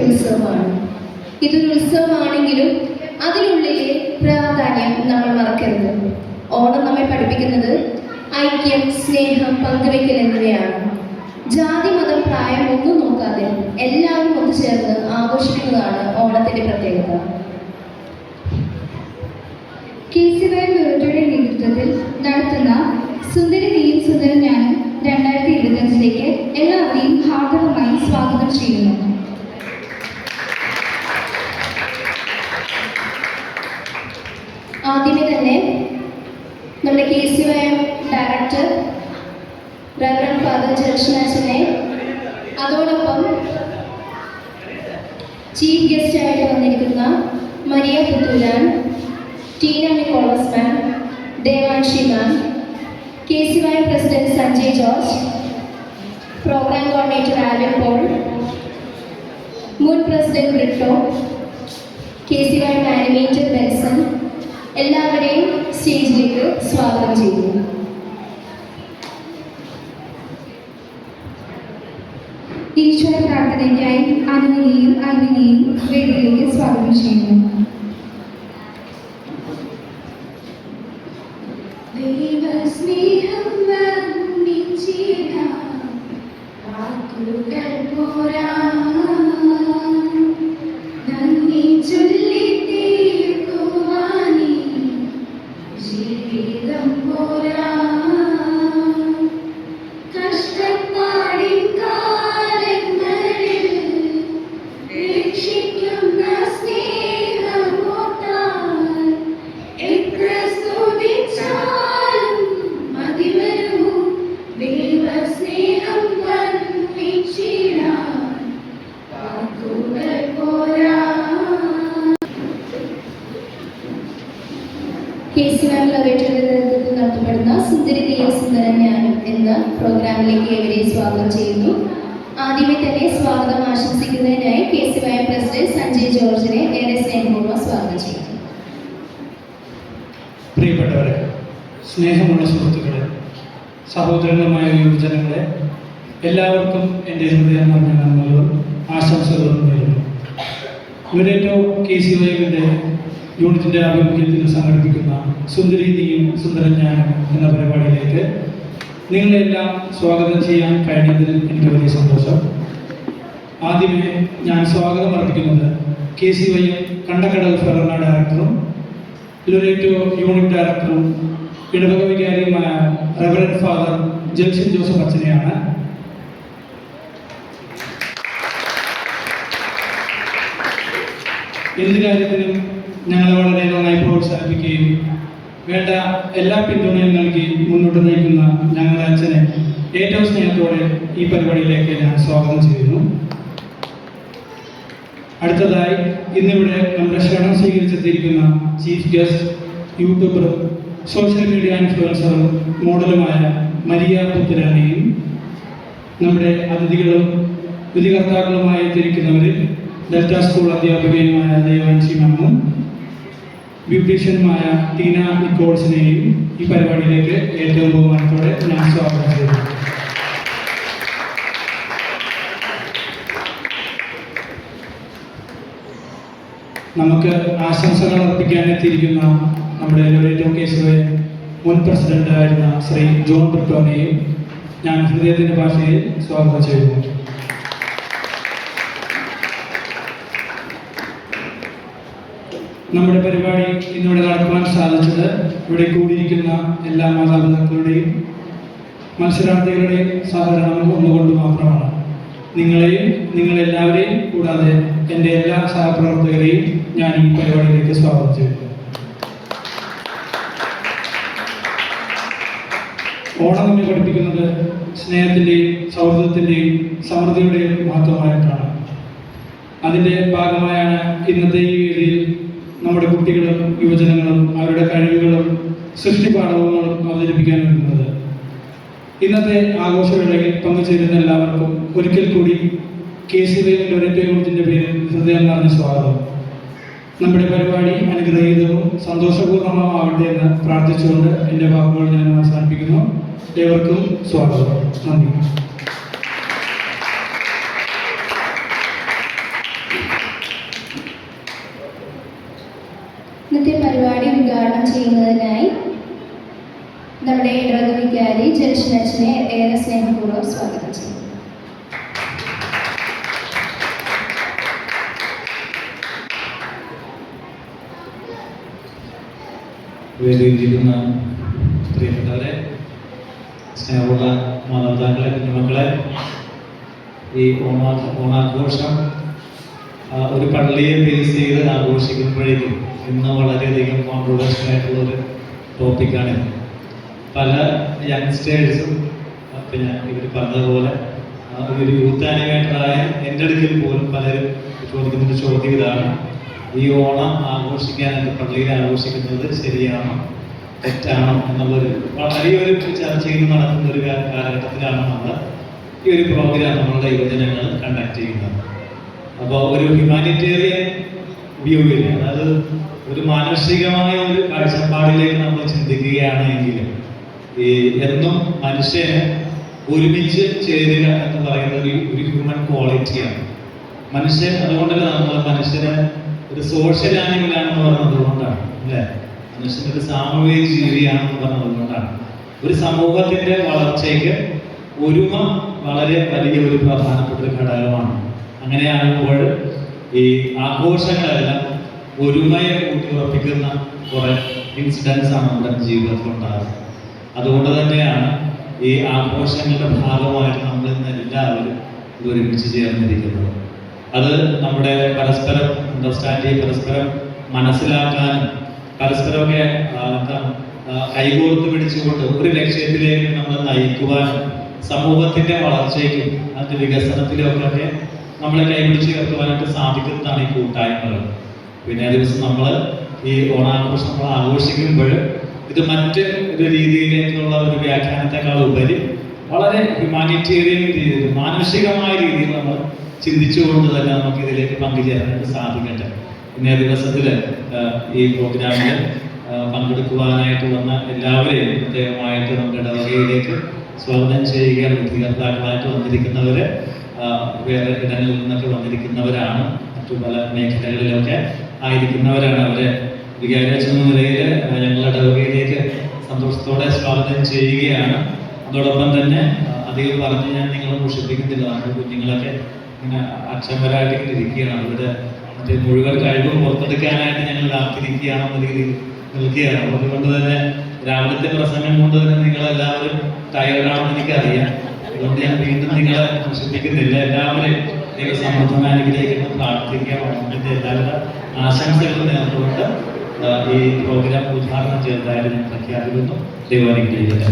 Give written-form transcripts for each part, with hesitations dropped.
ഉത്സവമാണ്. ഇതൊരു ഉത്സവമാണെങ്കിലും അതിനുള്ളിലെ പ്രാധാന്യം നമ്മൾ മറക്കരുത്. ഓണം നമ്മെ പഠിപ്പിക്കുന്നത് ഐക്യം, സ്നേഹം, പങ്കുവയ്ക്കൽ എന്നിവയാണ്. ജാതി, മതം, പ്രായം ഒന്നും നോക്കാതെ എല്ലാവരും ഒത്തുചേർന്ന് ആഘോഷിക്കുന്നതാണ് ഓണത്തിന്റെ പ്രത്യേകത. KCY ലോട്ടറിയുടെ നേതൃത്വത്തിൽ നടത്തുന്ന സുന്ദരി നീയും സുന്ദരൻ ഞാനും 2025 എല്ലാവരെയും ഹാർദവമായി സ്വാഗതം ചെയ്യുന്നു. ആദ്യമേ തന്നെ നമ്മുടെ KCY director reverend father Jershan അച്ഛനെ, അതോടൊപ്പം ചീഫ് ഗസ്റ്റ് ആയിട്ട് വന്നിരിക്കുന്ന Maria Puthooran, Tina Nicholas ma'am, Devanshi ma'am, KCY president Sanjay George, program coordinator Alin Paul, മുൻ president Britto, KCY animator Benson, എല്ലാവരെയും സ്റ്റേജിലേക്ക് സ്വാഗതം ചെയ്യുന്നു. ഈശ്വര പ്രാർത്ഥനയ്ക്കായി അനുവിനെയും അരുവിനെയും വേദിയിലേക്ക് സ്വാഗതം ചെയ്യുന്നു. ദൈവസ്നേഹം വർണ്ണിച്ചിടാം വാക്കുകൾ പോരാ, നന്ദി ചൊല്ലി തീർക്കുവാനീ ജീവിതം പോരാ. കഷ്ടപ്പാടിൻ കാലങ്ങളിൽ രക്ഷിക്കുന്ന സ്നേഹമോർത്താൽ എത്ര സ്തുതിച്ചാലും മതിവരൂ. ദൈവസ്നേഹം വർണ്ണിച്ചിടാൻ വാക്കുകൾ പോരാ. KCY ലോറേറ്ററുടെ നേതൃത്വത്തിൽ നടത്തപ്പെടുന്ന സുന്ദരി നീയും സുന്ദരൻ ഞാനും എന്ന പ്രോഗ്രാമിലേക്ക് ഏവരെയും സ്വാഗതം ചെയ്യുന്നു. ആദ്യമേ തന്നെ സ്വാഗതം ആശംസിക്കുന്നതിനായി KCY പ്രസിഡന്റ് സഞ്ജയ് ജോർജിനെ ഏറെ സ്നേഹപൂർവ്വം സ്വാഗതം ചെയ്യുന്നു. പ്രിയപ്പെട്ടവരെ, സ്നേഹമുള്ള സുഹൃത്തുക്കളെ, സഹോദരങ്ങളുമായ യുവജനങ്ങളെ, എല്ലാവർക്കും എൻ്റെ ഹൃദയം നിറഞ്ഞ നന്മകളും ആശംസകളും നേരുന്നു. ലുറേറ്റോ KCYയുടെ യൂണിറ്റിൻ്റെ ആഭിമുഖ്യത്തിൽ സംഘടിപ്പിക്കുന്ന സുന്ദരി നീയും സുന്ദരൻ ഞാനും എന്ന പരിപാടിയിലേക്ക് നിങ്ങളെല്ലാം സ്വാഗതം ചെയ്യാൻ കഴിഞ്ഞതിൽ എനിക്ക് വലിയ സന്തോഷം. ആദ്യമേ ഞാൻ സ്വാഗതം അർപ്പിക്കുന്നത് KCY കണ്ടക്കടൽ ഫെറന ഡയറക്ടറും ലുറേറ്റോ യൂണിറ്റ് ഡയറക്ടറും ഇടവക വികാരിയുമായ റവറൻഡ് ഫാദർ ജെൽസിൻ ജോസഫ് അച്ഛനെയാണ്. എന്ത് കാര്യത്തിനും ഞങ്ങളെ വളരെ നന്നായി പ്രോത്സാഹിപ്പിക്കുകയും വേണ്ട എല്ലാ പിന്തുണയും നൽകി മുന്നോട്ട് നയിക്കുന്ന ഞങ്ങളുടെ അച്ഛനെ ഏറ്റവും സ്നേഹത്തോടെ ഈ പരിപാടിയിലേക്ക് ഞാൻ സ്വാഗതം ചെയ്യുന്നു. അടുത്തതായി ഇന്നിവിടെ നമ്മുടെ ക്ഷണം സ്വീകരിച്ചെത്തിയിരിക്കുന്ന ചീഫ് ഗസ്റ്റ്, യൂട്യൂബറും സോഷ്യൽ മീഡിയ ഇൻഫ്ലുവൻസറും മോഡലുമായ മരിയ പുത്തരാനെയും നമ്മുടെ അതിഥികളും വിധികർത്താക്കളുമായി എത്തിയിരിക്കുന്നവരിൽ ഡെൽറ്റ സ്കൂൾ അധ്യാപികയുമായ ദേവാൻഷി മാമും ബ്യൂട്ടീഷ്യനുമായ ടീന നിക്കോൾസിനെയും ഈ പരിപാടിയിലേക്ക് ഏറ്റവും ബഹുമാനത്തോടെ ഞാൻ സ്വാഗതം ചെയ്യുന്നു. നമുക്ക് ആശംസകൾ അർപ്പിക്കാൻ എത്തിയിരിക്കുന്ന നമ്മുടെ ലുറേറ്റോ KCY മുൻ പ്രസിഡന്റായിരുന്ന ശ്രീ ജോൺ ബ്രിട്ടോനെയും ഞാൻ ഹൃദയത്തിൻ്റെ ഭാഷയിൽ സ്വാഗതം ചെയ്യുന്നു. നമ്മുടെ പരിപാടി ഇന്നിവിടെ നടക്കുവാൻ സാധിച്ചത് ഇവിടെ കൂടിയിരിക്കുന്ന എല്ലാ മാതാപിതാക്കളുടെയും മത്സരാർത്ഥികളുടെയും സഹകരണം ഒന്നുകൊണ്ട് മാത്രമാണ്. നിങ്ങളെയും നിങ്ങളെല്ലാവരെയും കൂടാതെ എൻ്റെ എല്ലാ സഹപ്രവർത്തകരെയും ഞാൻ ഈ പരിപാടിയിലേക്ക് സ്വാഗതം ചെയ്യുന്നു. ഓണം നമ്മെ പഠിപ്പിക്കുന്നത് സ്നേഹത്തിൻ്റെയും സൗഹൃദത്തിൻ്റെയും സമൃദ്ധിയുടെയും മഹത്വമായിട്ടാണ്. അതിൻ്റെ ഭാഗമായാണ് ഇന്നത്തെ ഈ വേദിയിൽ നമ്മുടെ കുട്ടികളും യുവജനങ്ങളും അവരുടെ കഴിവുകളും സൃഷ്ടിപാഠങ്ങളും അവതരിപ്പിക്കാൻ ഒരുങ്ങുന്നത്. ഇന്നത്തെ ആഘോഷവേളയിൽ പങ്കുചേരുന്ന എല്ലാവർക്കും ഒരിക്കൽ കൂടി KCY ലുറേറ്റോ യൂണിറ്റിൻ്റെ പേരിൽ ഹൃദയം നിറഞ്ഞ സ്വാഗതം. നമ്മുടെ പരിപാടി അനുഗ്രഹീതവും സന്തോഷപൂർണ്ണമാവട്ടെ എന്ന് പ്രാർത്ഥിച്ചുകൊണ്ട് എൻ്റെ വാക്കുകൾ ഞാൻ അവസാനിപ്പിക്കുന്നു. ഏവർക്കും സ്വാഗതം. നന്ദി. ചെയ്യുന്നതിനായി നമ്മുടെ ഇടവക വികാരി ജൽഷൻ അച്ഛനെ ഏറെ സ്നേഹപൂർവ്വം സ്വാഗതം ചെയ്യുന്നു. വേദിയിലിരിക്കുന്ന പ്രിയപ്പെട്ടവരെ, സ്നേഹമുള്ള മാതാപിതാക്കളെ, കുഞ്ഞുമക്കളെ, ഈ ഓണാഘോഷം ഒരു പള്ളിയെ ബേസ് ചെയ്ത് ആഘോഷിക്കുമ്പോഴേക്കും ഇന്ന് വളരെയധികം കോൺട്രവേഴ്ഷ്യൽ ആയിട്ടുള്ള ഒരു ടോപ്പിക്കാണിത്. പല യങ്സ്റ്റേഴ്സും പിന്നെ ഇവർ പറഞ്ഞതുപോലെ ഒരു യൂത്ത് ആനിമേറ്ററായ എൻ്റെ അടുക്കൽ പോലും പലരും ചോദിക്കുന്നൊരു ചോദ്യം ഇതാണ്: ഈ ഓണം ആഘോഷിക്കാനായിട്ട് പള്ളിയിൽ ആഘോഷിക്കുന്നത് ശരിയാണോ തെറ്റാണോ എന്നുള്ളൊരു വലിയൊരു ചർച്ചയിൽ നടക്കുന്ന ഒരു കാലഘട്ടത്തിലാണ് നമ്മൾ ഈ ഒരു പ്രോഗ്രാം നമ്മളുടെ യുവജനങ്ങൾ കണ്ടക്ട് ചെയ്യുന്നത്. അപ്പോൾ ഒരു ഹ്യൂമാനിറ്റേറിയൻ വ്യൂവിൽ, അതായത് ഒരു മാനുഷികമായ ഒരു കാഴ്ചപ്പാടിലേക്ക് നമ്മൾ ചിന്തിക്കുകയാണ് എങ്കിൽ ഈ എന്നും മനുഷ്യന് ഒരുമിച്ച് ചേരുക എന്ന് പറയുന്ന ഒരു ഹ്യൂമൻ ക്വാളിറ്റിയാണ്. മനുഷ്യൻ, അതുകൊണ്ടല്ല നമ്മൾ മനുഷ്യനെ ഒരു സോഷ്യൽ ആനിമലാണെന്ന് പറഞ്ഞത് കൊണ്ടാണ്, അല്ലേ? മനുഷ്യൻ ഒരു സാമൂഹിക ജീവിയാണെന്ന് പറഞ്ഞത് കൊണ്ടാണ്. ഒരു സമൂഹത്തിന്റെ വളർച്ചയ്ക്ക് ഒരുമ വളരെ വലിയ ഒരു പ്രധാനപ്പെട്ട ഒരു ഘടകമാണ്. അങ്ങനെയാകുമ്പോൾ ഈ ആഘോഷങ്ങളെല്ലാം ഒരുമയെ ഊട്ടിയുറപ്പിക്കുന്ന കുറെ ഇൻസിഡൻസ് ആണ് നമ്മുടെ ജീവിതത്തിൽ ഉണ്ടാകുന്നത്. അതുകൊണ്ട് തന്നെയാണ് ഈ ആഘോഷങ്ങളുടെ ഭാഗമായിട്ട് നമ്മൾ ഇന്ന് എല്ലാവരും ഒരുമിച്ച് ചേർന്നിരിക്കുന്നത്. അത് നമ്മുടെ പരസ്പരം അണ്ടർസ്റ്റാൻഡ് ചെയ്ത് പരസ്പരം മനസ്സിലാക്കാനും പരസ്പരമൊക്കെ കൈകോർത്ത് പിടിച്ചുകൊണ്ട് ഒരു ലക്ഷ്യത്തിലേക്ക് നമ്മൾ നയിക്കുവാനും സമൂഹത്തിന്റെ വളർച്ചയ്ക്കും അതിന്റെ വികസനത്തിലും ഒക്കെ നമ്മളെ കൈപിടിച്ച് ചേർക്കുവാനായിട്ട് സാധിക്കുന്നതാണ് ഈ കൂട്ടായ്മകൾ. പിന്നെ ദിവസം നമ്മൾ ഈ ഓണാഘോഷം നമ്മൾ ആഘോഷിക്കുമ്പോൾ ഇത് മറ്റ് ഒരു രീതിയിലേക്കുള്ള ഒരു വ്യാഖ്യാനത്തെക്കാൾ ഉപരി വളരെ ഹ്യൂമാനിറ്റേറിയൻ രീതിയിൽ, മാനുഷികമായ രീതിയിൽ നമ്മൾ ചിന്തിച്ചുകൊണ്ട് തന്നെ നമുക്ക് ഇതിലേക്ക് പങ്കുചേരാനായിട്ട് സാധിക്കട്ടെ. ഇന്നേ ദിവസത്തിൽ ഈ പ്രോഗ്രാമിൽ പങ്കെടുക്കുവാനായിട്ട് വന്ന എല്ലാവരെയും പ്രത്യേകമായിട്ട് നമ്മുടെ ഇടവകയിലേക്ക് സ്വാഗതം ചെയ്യുകയാണ്. വിദ്യാർത്ഥികളായിട്ട് വന്നിരിക്കുന്നവര് വേറെ ഇടങ്ങളിൽ നിന്നൊക്കെ വന്നിരിക്കുന്നവരാണ്, മറ്റു പല മേഖലകളിലൊക്കെ ആയിരിക്കുന്നവരാണ്. അവരെ വികാരിയച്ഛൻ എന്ന നിലയിൽ ഞങ്ങളുടെ ഇടവകയിലേക്ക് സന്തോഷത്തോടെ സ്വാഗതം ചെയ്യുകയാണ്. അതോടൊപ്പം തന്നെ അധികം പറഞ്ഞ് ഞാൻ നിങ്ങളെ മുഷിപ്പിക്കുന്നില്ല. നമ്മുടെ കുഞ്ഞുങ്ങളൊക്കെ ഇങ്ങനെ അക്ഷമരായിട്ട് ഇങ്ങനെ ഇരിക്കുകയാണ്. അവരുടെ മറ്റേ മുഴുവൻ കഴിവും പുറത്തെടുക്കാനായിട്ട് ഞങ്ങൾ കാത്തിരിക്കുകയാണെന്ന രീതിയിൽ നിൽക്കുകയാണ്. അതുകൊണ്ട് തന്നെ രാവിലത്തെ പ്രസംഗം കൊണ്ട് തന്നെ നിങ്ങളെല്ലാവരും ടയർഡാണെന്ന് എനിക്കറിയാം. അതുകൊണ്ട് ഞാൻ വീണ്ടും നിങ്ങളെ മുഷിപ്പിക്കുന്നില്ല. എല്ലാവരും ദൈവസമൃദ്ധമായിരിക്കുന്ന പ്രാർത്ഥിക്കാൻ ഓണത്തിന്റെ എല്ലാവിധ ആശംസകളും നേർന്നുകൊണ്ട് ഈ പ്രോഗ്രാം ഉദ്ഘാടനം ചെയ്തതായിട്ട് ഞാൻ പ്രഖ്യാപിക്കുന്നു. ദൈവാനുഗ്രഹിക്കട്ടെ.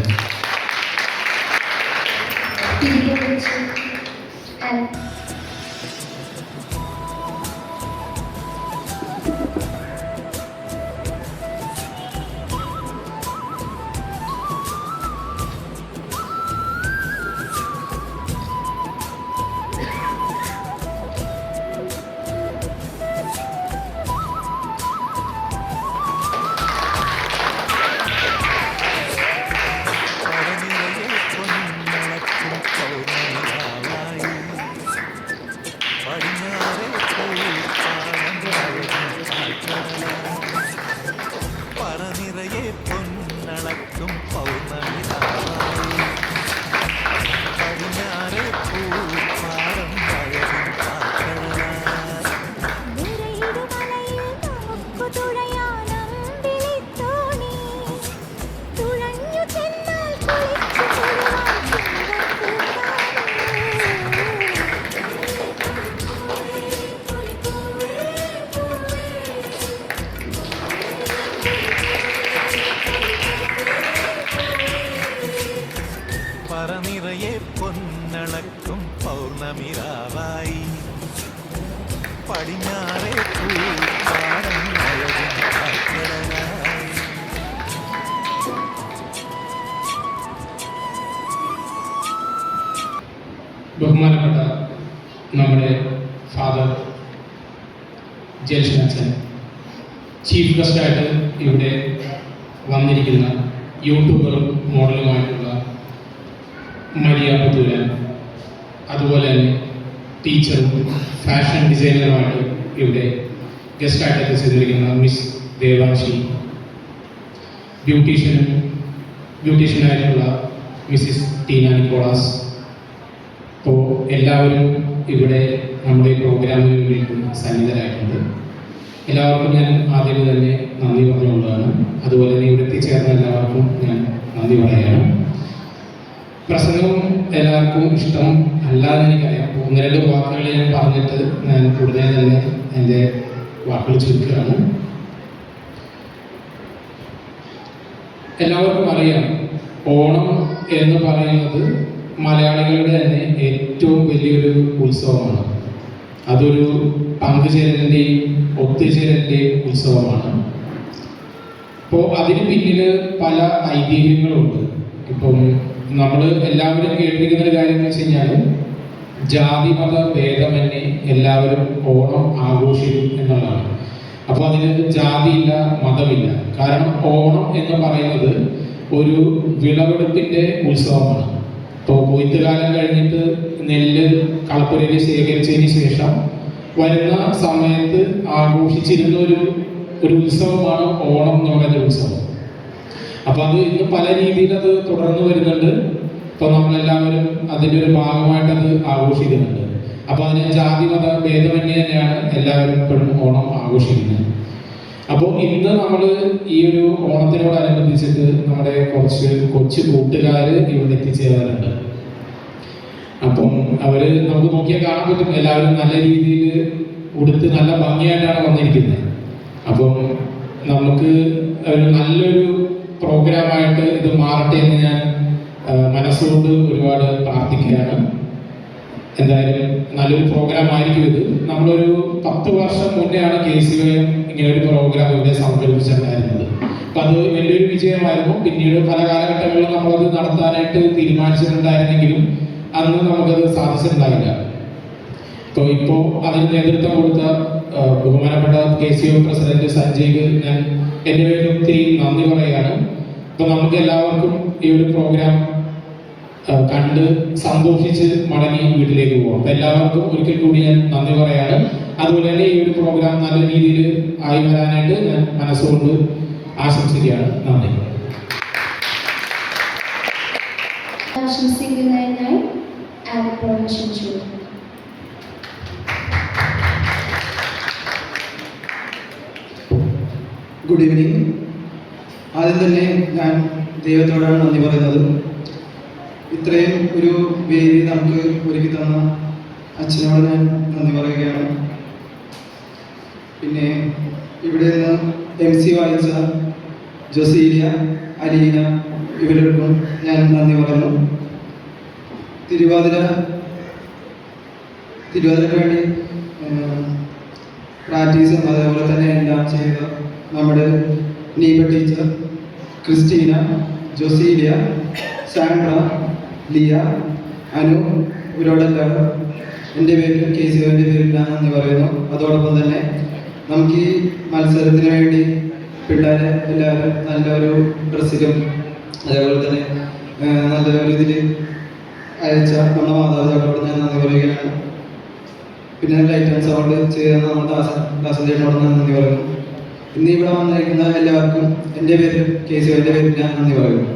പറനിറയെ പൊന്നളക്കും പൗർണമിരാവായി പടിഞ്ഞാറേ പൂപ്പാടം അഴകിൻ കാൽക്കടലായി. ബഹുമാനപ്പെട്ട നമ്മുടെ ഫാദർ ജൽഷൻ അച്ഛൻ, ചീഫ് ഗസ്റ്റായിട്ട് ഇവിടെ വന്നിരിക്കുന്ന യൂട്യൂബറും മോഡലുമായിട്ടുള്ള മരിയ പുത്തൂരൻ, അതുപോലെ തന്നെ ടീച്ചറും ഫാഷൻ ഡിസൈനറുമായിട്ട് ഇവിടെ ഗസ്റ്റായിട്ട് എത്തിച്ചേർന്നിരിക്കുന്ന miss Devanshi, ബ്യൂട്ടീഷ്യനായിട്ടുള്ള Mrs Tina Nicholas. അപ്പോൾ എല്ലാവരും ഇവിടെ നമ്മുടെ ഈ പ്രോഗ്രാമിന് വേണ്ടി സന്നിധരായിട്ടുണ്ട്. എല്ലാവർക്കും ഞാൻ ആദ്യമേ തന്നെ നന്ദി പറഞ്ഞുകൊള്ളതാണ്. അതുപോലെ തന്നെ ഇവിടെ എത്തിച്ചേർന്ന എല്ലാവർക്കും ഞാൻ നന്ദി പറയുകയാണ്. പ്രസംഗം എല്ലാവർക്കും ഇഷ്ടം അല്ലാതെ എനിക്കറിയാം. അപ്പോൾ 1-2 വാക്കുകൾ ഞാൻ പറഞ്ഞിട്ട് ഞാൻ ഉടനെ തന്നെ എൻ്റെ വാക്കുകൾ ചുരുക്കുകയാണ്. എല്ലാവർക്കും അറിയാം, ഓണം എന്ന് പറയുന്നത് മലയാളികളുടെ തന്നെ ഏറ്റവും വലിയൊരു ഉത്സവമാണ്. അതൊരു പങ്കുചേരലിൻ്റെയും ഒത്തുചേരലിൻ്റെയും ഉത്സവമാണ്. അപ്പോൾ അതിന് പിന്നിൽ പല ഐതിഹ്യങ്ങളുണ്ട്. ഇപ്പം നമ്മൾ എല്ലാവരും കേട്ടിരിക്കുന്ന ഒരു കാര്യം എന്ന് വെച്ച് കഴിഞ്ഞാൽ, ജാതി മത ഭേദമന്യേ എല്ലാവരും ഓണം ആഘോഷിക്കും എന്നുള്ളതാണ്. അപ്പോൾ അതിന് ജാതിയില്ല, മതമില്ല. കാരണം ഓണം എന്ന് പറയുന്നത് ഒരു വിളവെടുപ്പിൻ്റെ ഉത്സവമാണ്. ഇപ്പോൾ കൊയ്ത്തുകാലം കഴിഞ്ഞിട്ട് നെല്ല് കളപ്പുരയിൽ ശേഖരിച്ചതിന് ശേഷം വരുന്ന സമയത്ത് ആഘോഷിച്ചിരുന്ന ഒരു ഉത്സവമാണ് ഓണം എന്ന് പറയുന്ന ഉത്സവം. അപ്പോൾ അത് ഇന്ന് പല രീതിയിൽ അത് തുടർന്ന് വരുന്നുണ്ട്. ഇപ്പോൾ നമ്മളെല്ലാവരും അതിൻ്റെ ഒരു ഭാഗമായിട്ട് അത് ആഘോഷിക്കുന്നുണ്ട്. അപ്പോൾ അതിന് ജാതി മത ഭേദമന്യേ തന്നെയാണ് എല്ലാവരും ഇപ്പോഴും ഓണം ആഘോഷിക്കുന്നത്. അപ്പോൾ ഇന്ന് നമ്മൾ ഈ ഒരു ഓണത്തിനോടനുബന്ധിച്ചിട്ട് നമ്മുടെ കുറച്ച് കൊച്ചു കൂട്ടുകാർ ഇവിടെ എത്തിച്ചേരാറുണ്ട്. അപ്പം അവർ നമുക്ക് നോക്കിയാൽ കാണാൻ പറ്റും, എല്ലാവരും നല്ല രീതിയിൽ ഉടുത്ത് നല്ല ഭംഗിയായിട്ടാണ് വന്നിരിക്കുന്നത്. അപ്പം നമുക്ക് ഒരു നല്ലൊരു പ്രോഗ്രാമായിട്ട് ഇത് മാറട്ടെ എന്ന് ഞാൻ മനസ്സുകൊണ്ട് ഒരുപാട് പ്രാർത്ഥിക്കുകയാണ്. എന്തായാലും നല്ലൊരു പ്രോഗ്രാം ആയിരിക്കും ഇത്. നമ്മളൊരു 10 വർഷം മുന്നെയാണ് KCYM ഇങ്ങനെ ഒരു പ്രോഗ്രാം ഇവിടെ സംഘടിപ്പിച്ചിട്ടുണ്ടായിരുന്നത്. അപ്പം അത് വലിയൊരു വിജയമായിരുന്നു. പിന്നീട് പല കാലഘട്ടങ്ങളിലും നമ്മളത് നടത്താനായിട്ട് തീരുമാനിച്ചിട്ടുണ്ടായിരുന്നെങ്കിലും അന്ന് നമുക്കത് സാധിച്ചിട്ടുണ്ടായില്ല. ഇപ്പോൾ അതിന് നേതൃത്വം കൊടുത്ത ബഹുമാനപ്പെട്ട KCYM പ്രസിഡന്റ് സഞ്ജയ്ക്ക് ഞാൻ എൻ്റെ പേരിൽ ഒത്തിരി നന്ദി പറയുകയാണ്. അപ്പോൾ നമുക്ക് എല്ലാവർക്കും ഈ ഒരു പ്രോഗ്രാം കണ്ട് സന്തോഷിച്ച് മടങ്ങി വീട്ടിലേക്ക് പോകാം. അപ്പം എല്ലാവർക്കും ഒരിക്കൽ കൂടി ഞാൻ നന്ദി പറയാണ്. അതുപോലെ തന്നെ ഈ ഒരു പ്രോഗ്രാം നല്ല രീതിയിൽ ആയി വരാനായിട്ട് ഞാൻ മനസ്സുകൊണ്ട് ആശംസിക്കുകയാണ്. നന്ദി. ആശംസിക്കുന്നതിനായി ക്ഷണിച്ചു. Good evening. ആദ്യം തന്നെ ഞാൻ ദൈവത്തോടാണ് നന്ദി പറയുന്നത്. ഇത്രയും ഒരു വേദി നമുക്ക് ഒരുക്കി തന്ന അച്ഛനോട് ഞാൻ നന്ദി പറയുകയാണ്. പിന്നെ ഇവിടെ നിന്ന് MC വായിച്ച ജോസീലിയ, അലീന ഇവരോടൊപ്പം ഞാൻ നന്ദി പറയുന്നു. തിരുവാതിരയ്ക്ക് വേണ്ടി പ്രാക്ടീസും അതേപോലെ തന്നെ എല്ലാം ചെയ്ത നമ്മുടെ നീബ ടീച്ചർ, ക്രിസ്റ്റീന, ജോസീലിയ, സാൻഡ്ര, ലിയ, അനു ഇവരോടെല്ലാം എൻ്റെ പേരിലും KCYMൻ്റെ പേരിൽ ഞാൻ നന്ദി പറയുന്നു. അതോടൊപ്പം തന്നെ നമുക്ക് ഈ മത്സരത്തിന് വേണ്ടി പിള്ളേരെ എല്ലാവരും നല്ലൊരു ഡ്രസ്സിലും അതേപോലെ തന്നെ നല്ലൊരു ഇതിൽ അയച്ച നമ്മുടെ മാതാപിതാക്കളോട് ഞാൻ നന്ദി പറയുകയാണ്. പിന്നെ ലൈറ്റ് ആൻഡ് സൗണ്ട് ചെയ്ത നമ്മുടെ ദാസഞ്ചേട്ടനോട് ഞാൻ നന്ദി പറയുന്നു. ഇന്ന് ഇവിടെ വന്നിരിക്കുന്ന എല്ലാവർക്കും എൻ്റെ പേരിൽ KCYMൻ്റെ പേരിൽ ഞാൻ നന്ദി പറയുന്നു.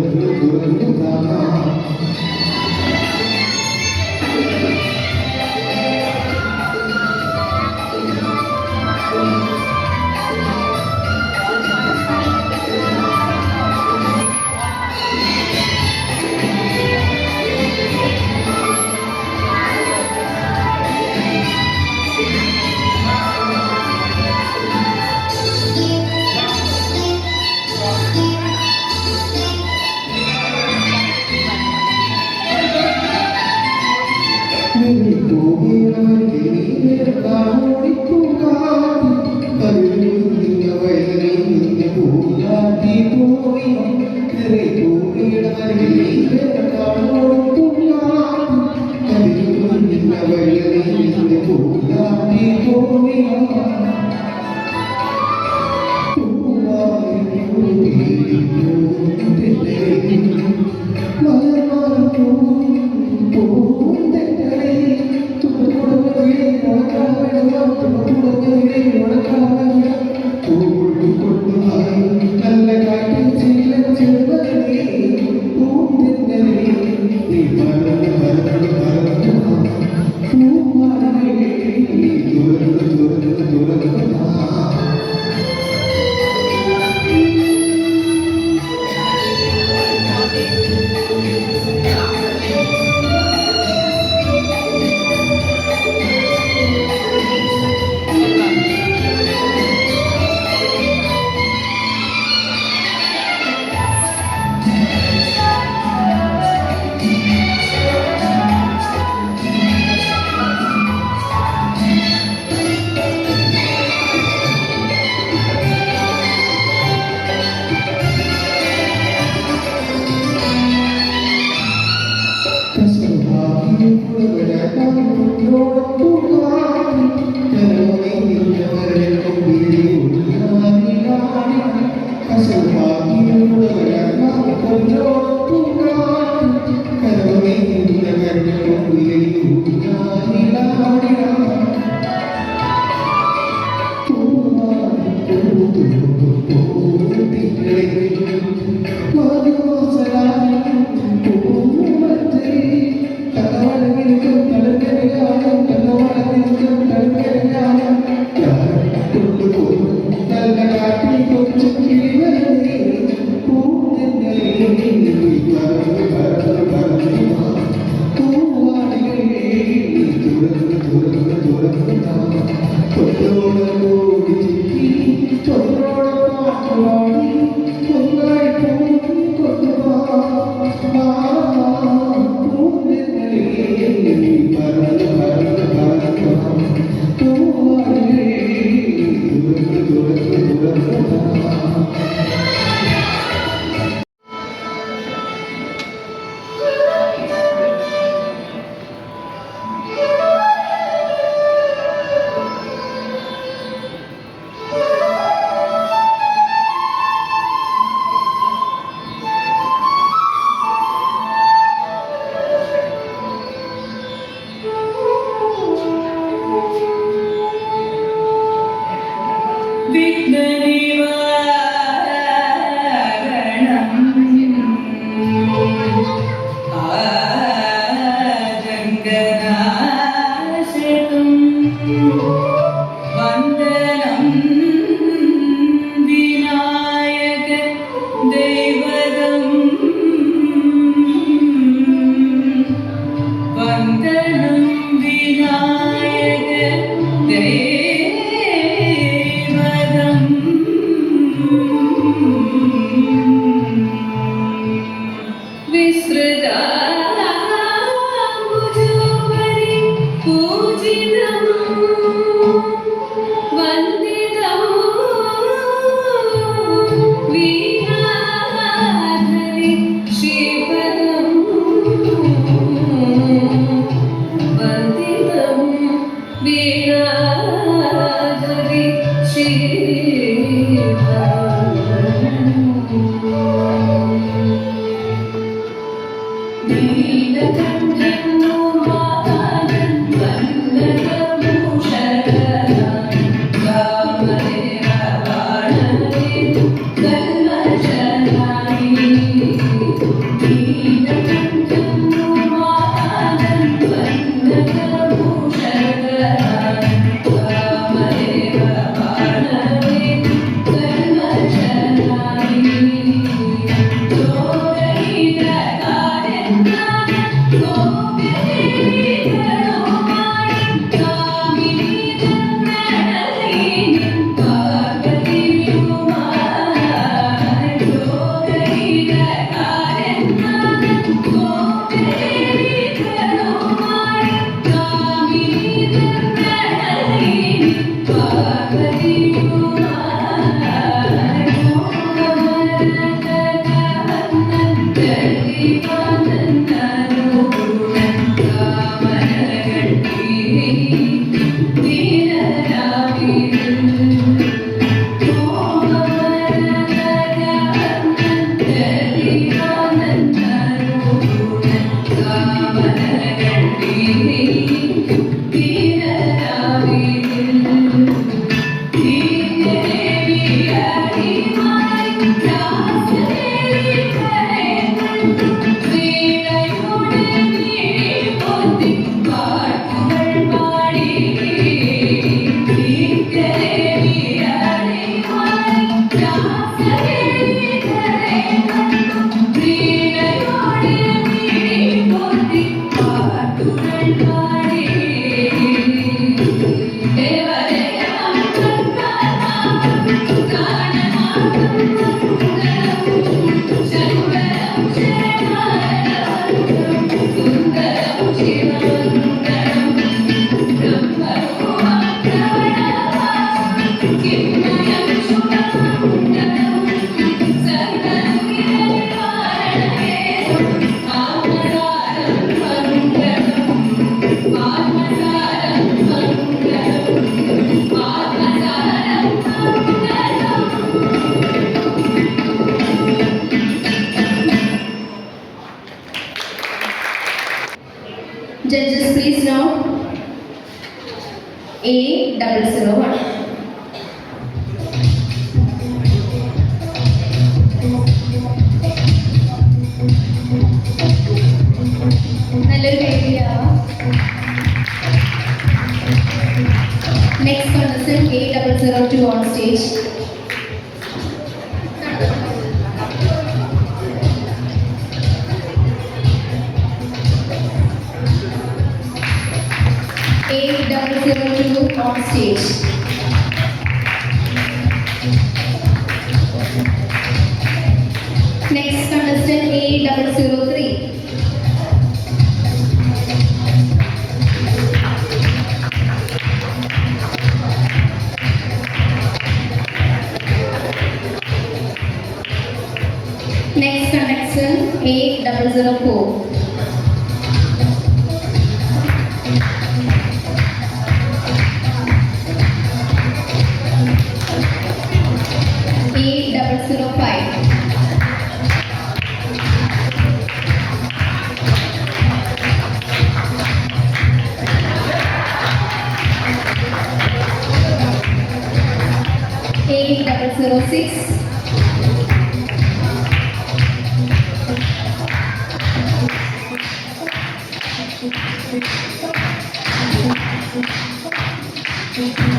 Thank you. Judges, please note A0001. contestant A002 on stage. A002 on stage. Next contestant A003. Next contestant A004. A005. A006.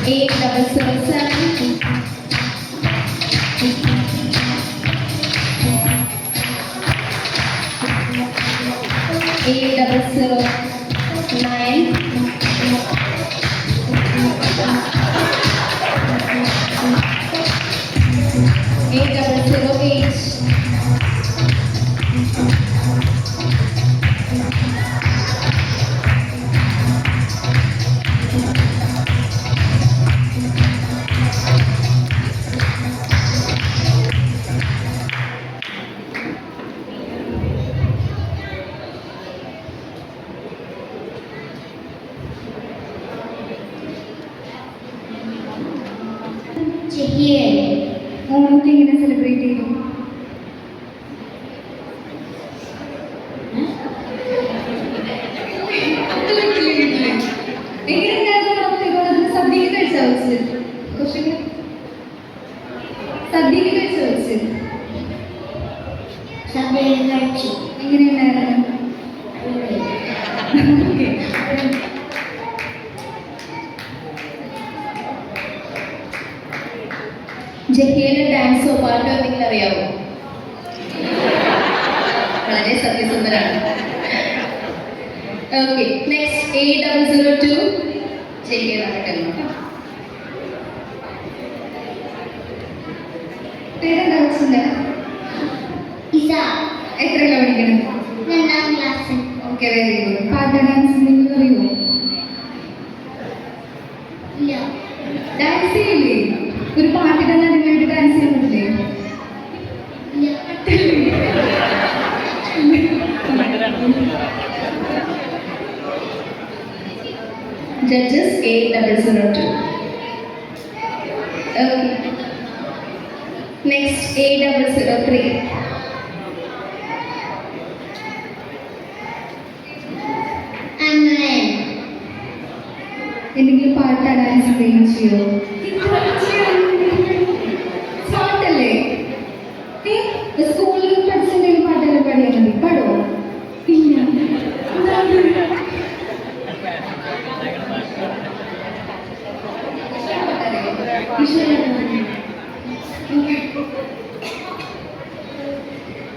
A007. A009. A008. ഓണമൊക്കെ എങ്ങനെ സെലിബ്രേറ്റ് ചെയ്തു? എങ്ങനെയുണ്ടായിരുന്നു സദ്യക്ക് കഴിച്ചാ വെച്ചത്? കുറച്ചെങ്കിലും സദ്യക്ക് കഴിച്ചാ വെച്ചത്? എങ്ങനെയുണ്ടായിരുന്നു? ഓക്കെ. ജഹിയുടെ ഡാൻസോ പാട്ടോ എന്തെങ്കിലും അറിയാവോ? വളരെ സത്യസന്ധരാണ്. ഓക്കെ, നെക്സ്റ്റ് A002 ജഹിയ നടക്കുന്നു. പേരെന്താ വെച്ചില്ല? എത്രയല്ല പഠിക്കണം? Okay, very good. പാട്ട് ഡാൻസ് എന്തെങ്കിലും അറിയുമോ? ഡാൻസ് ചെയ്യില്ലേ? ഒരു പാട്ടിട്ട് നടുവായിട്ട് ഡാൻസ് ചെയ്യാൻ പറ്റില്ലേ? Judges A002. Okay. Next A003. എന്തെങ്കിലും പാട്ടാ ഡാൻസ് എന്തെങ്കിലും ചെയ്യോ? പാട്ടല്ലേ? സ്കൂളിൽ പഠിച്ച എന്തെങ്കിലും പാട്ടെല്ലാം പാടിയാൽ മതി. പാടോ? ഇല്ല.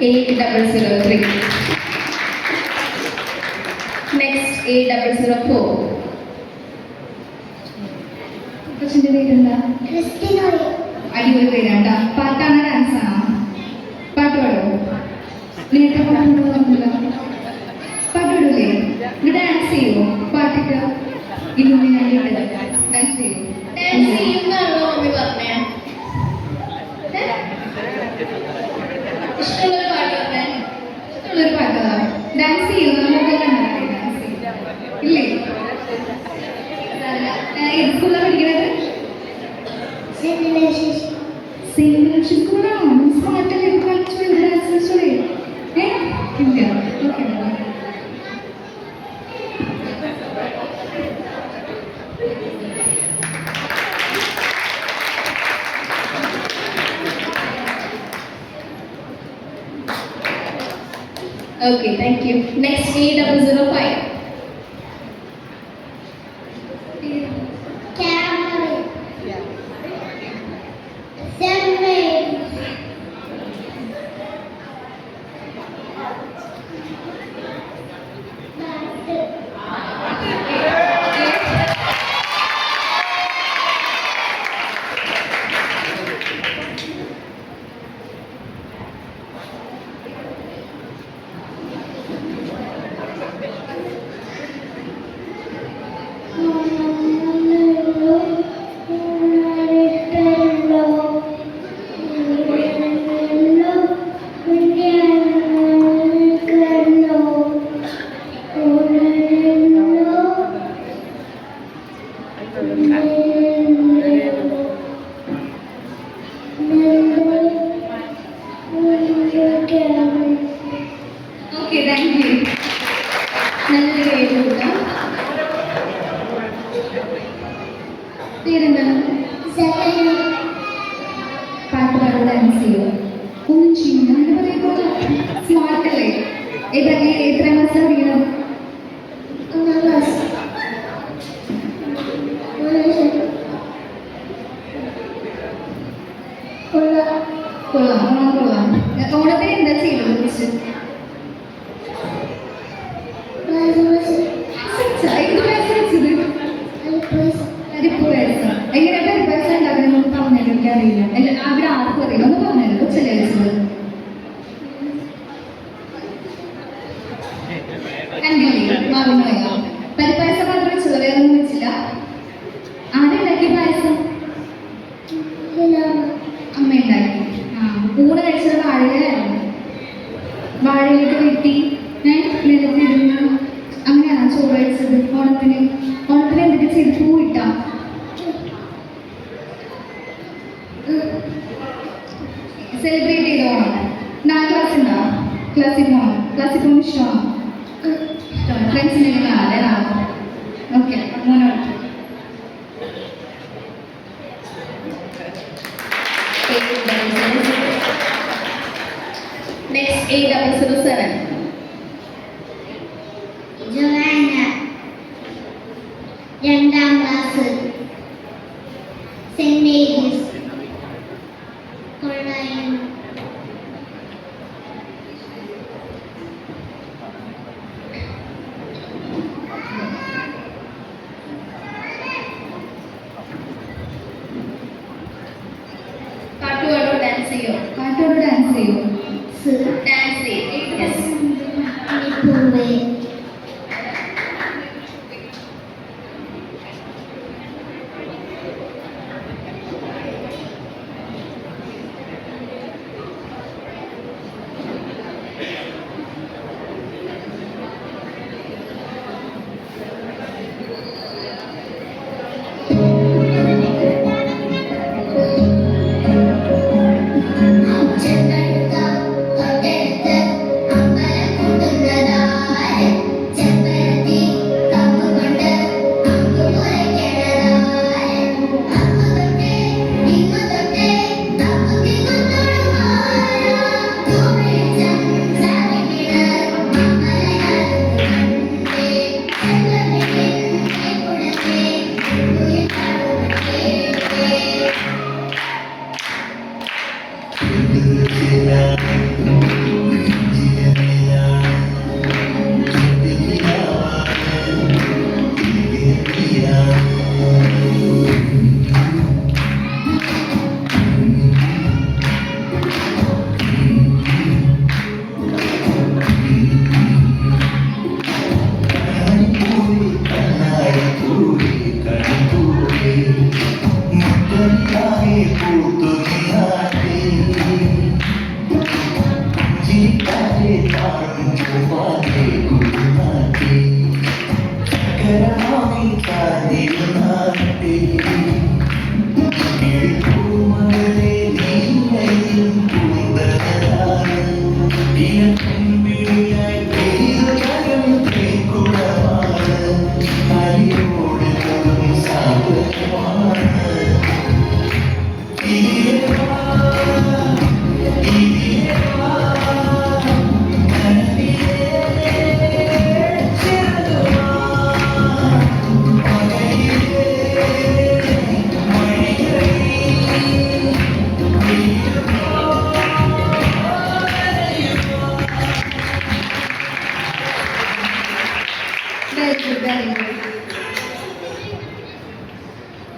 A003. Next A004. കൊച്ചിന്റെ പേരെന്താ? അടിപൊളി പേരാണ്ടാ. പാട്ടാണോ ഡാൻസാണോ? പാട്ട് പാടോ? നേരത്തെ പാട്ട് പറഞ്ഞില്ല. പാട്ട് പാടില്ലേ? ഡാൻസ് ചെയ്യോ? പാട്ടിട്ട് ഇല്ലുമിനായിട്ട് ഡാൻസ് ചെയ്യോ? ഡാൻസ് ചെയ്യുന്നാണോ മമ്മി പറഞ്ഞേ? ഇഷ്ടമുള്ളൊരു പാട്ട് പറഞ്ഞേ. ഇഷ്ടമുള്ളൊരു പാട്ട് ഡാൻസ് ചെയ്യോ? നമുക്കെല്ലാം ഡാൻസ് ചെയ്യും ഇല്ലേ? ഏത് സ്കൂളിലാണ് പഠിക്കുന്നത്? സെന്റ് സ്കൂളാണോ? സ്മാർട്ടല്ലേ? കളിച്ചു ഡാൻസ് കളിച്ചോളേ? ഇല്ല. Okay. Okay, thank you. Next A005. പാട്ട് പാടുക ഡാൻസ് ചെയ്യുക ഒന്നും ചെയ്യില്ല അങ്ങനെ പറയുമ്പോൾ സ്മാർട്ട് അല്ലേ ഏതല്ലേ എത്ര ക്ലാസ് അറിയണം കൊള്ളാം കൊള്ളാം ഓണത്തിന് എന്താ ചെയ്യുന്നത് മിസ് എങ്ങനെ പരിപാടി ഉണ്ടാക്കുന്നത് പറഞ്ഞത് എനിക്കറിയില്ല അവിടെ ആർക്കും അറിയില്ല ഒന്ന് പറഞ്ഞല്ലോ ചെലവഴിച്ചത് പരിപ്പായസം മാത്രം വെച്ചത് വേറെ ഒന്നും വെച്ചില്ല ആരുണ്ടാക്കി പായസം അമ്മ ഉണ്ടാക്കി ഊണ് കഴിച്ചത് വാഴയിലായിരുന്നു വാഴയിലേക്ക് വെട്ടി നിലത്തിരുന്ന് അങ്ങനെയാണ് ചോറ് കഴിച്ചത് ഓണത്തിന് എന്തൊക്കെ ചെയ്ത് പൂവിട്ടാ സെലിബ്രേറ്റ് ചെയ്ത ഓണം 4 ക്ലാസ് ഉണ്ടോ ക്ലാസ്സിൽ പോകുന്ന ഇഷ്ടമാണ് ഫ്രണ്ട്സിനെ കാണാൻ ഓക്കെ മോനോട്ട് Next 8007. ജോവാന 2ാം ക്ലാസ് സെന്റ് മേരീസ് കൊള്ളായം പാട്ടുപാടോ ഡാൻസ് ചെയ്യോ? പാട്ടോട് ഡാൻസ് ചെയ്യും ഡാൻസ് ചെയ്യും. Yes. പൂവേ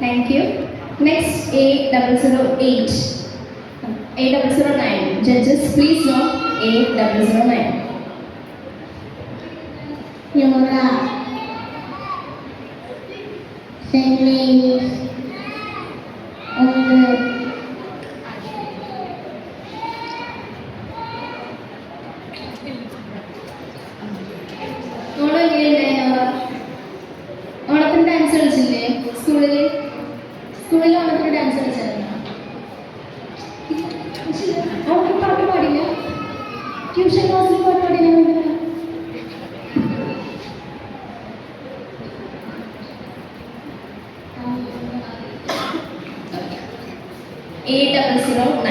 Thank you. Next 8008. 8009. Judges, please note 8009. Yora Saint Mary's ഒന്ന് ഓണം എങ്ങനെയുണ്ടായിരുന്നു? ഓണത്തിന് ഡാൻസ് കളിച്ചില്ലേ സ്കൂളിൽ ഓണത്തിന് ഡാൻസ് കളിച്ചായിരുന്നു? ഓണത്തിന് പാട്ട് പാടില്ല? ട്യൂഷൻ ക്ലാസ്സിൽ പാട്ട് പാടില്ല? A009.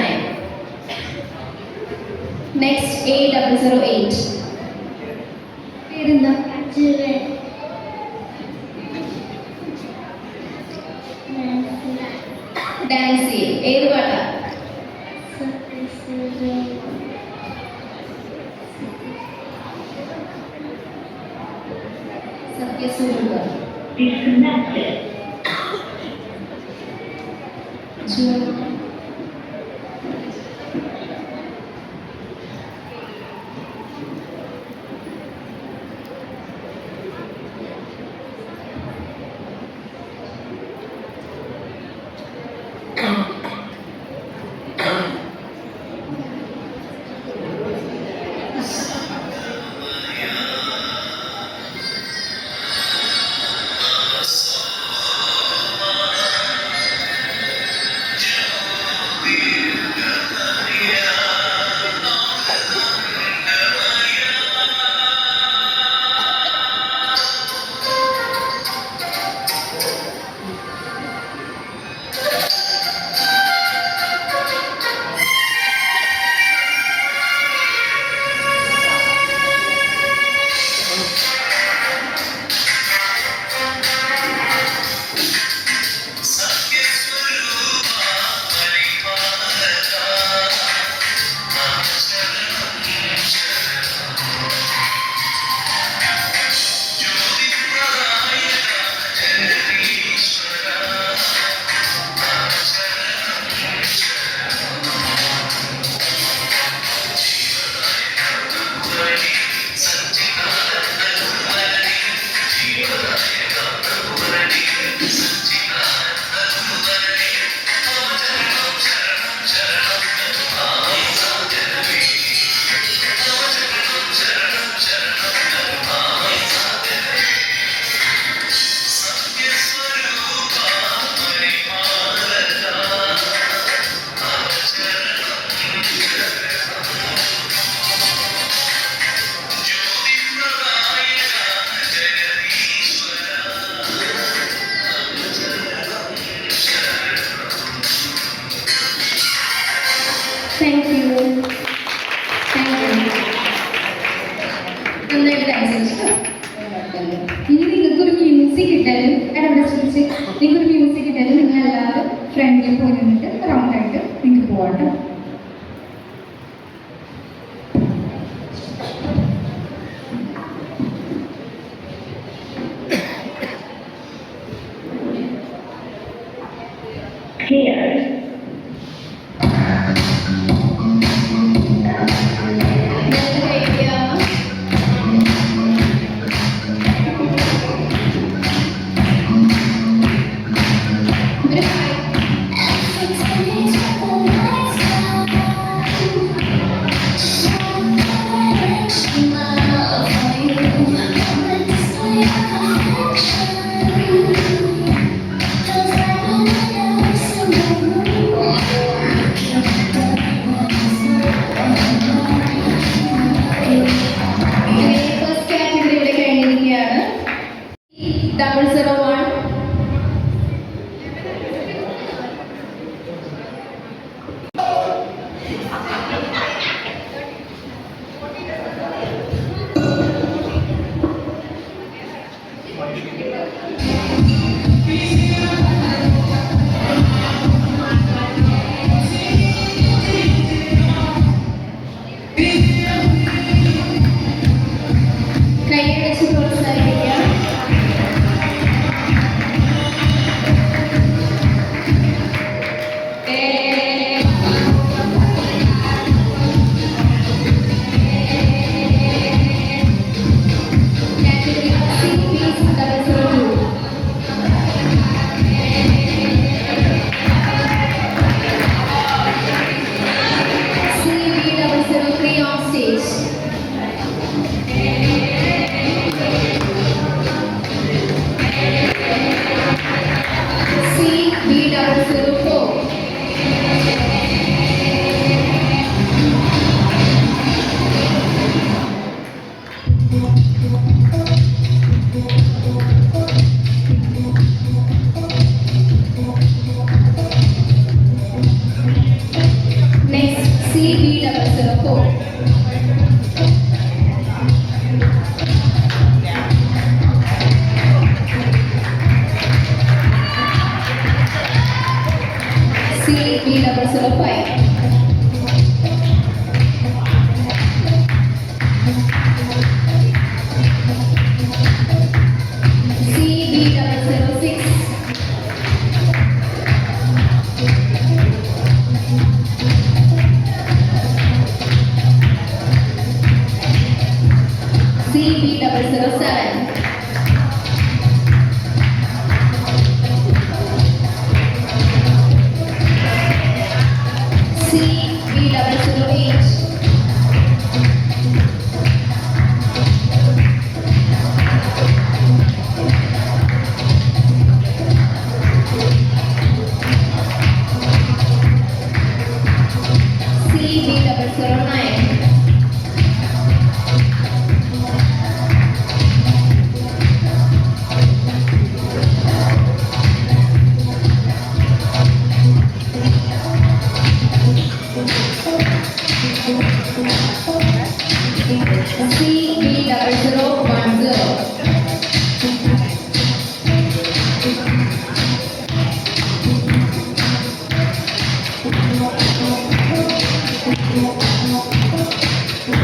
Next, A008. പേരെന്താ? Julian. ഡാൻസ് ചെയ്യും. ഏത് പാട്ടാ? സത്യസ്വരൂപ. ജൂൺ. Thank you. നന്നായിട്ട് ഡാൻസ് കളിച്ചിട്ടോ. ഇനി നിങ്ങൾക്കൊരു മ്യൂസിക് ഇട്ടാലും അവിടെ ചോദിച്ച് നിങ്ങൾക്കൊരു മ്യൂസിക് ഇട്ടാലും നിങ്ങൾ എല്ലാവരും ഫ്രണ്ടിൽ പോയി നിന്നിട്ട് റൗണ്ട് ആയിട്ട് നിങ്ങൾക്ക് പോവാം കേട്ടോ. നല്ല ഐഡിയ. ഒരു Thank you. CB005. CB006. CB007. CB008. CB009. CB0010.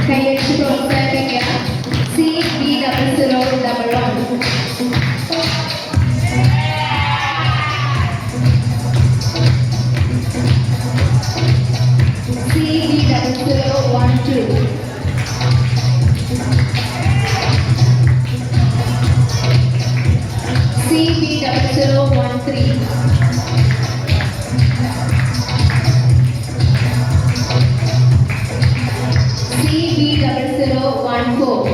കൈയടിച്ച് പ്രോത്സാഹിപ്പിക്കാം. CB0011. CB0012. CB0013. CB0014.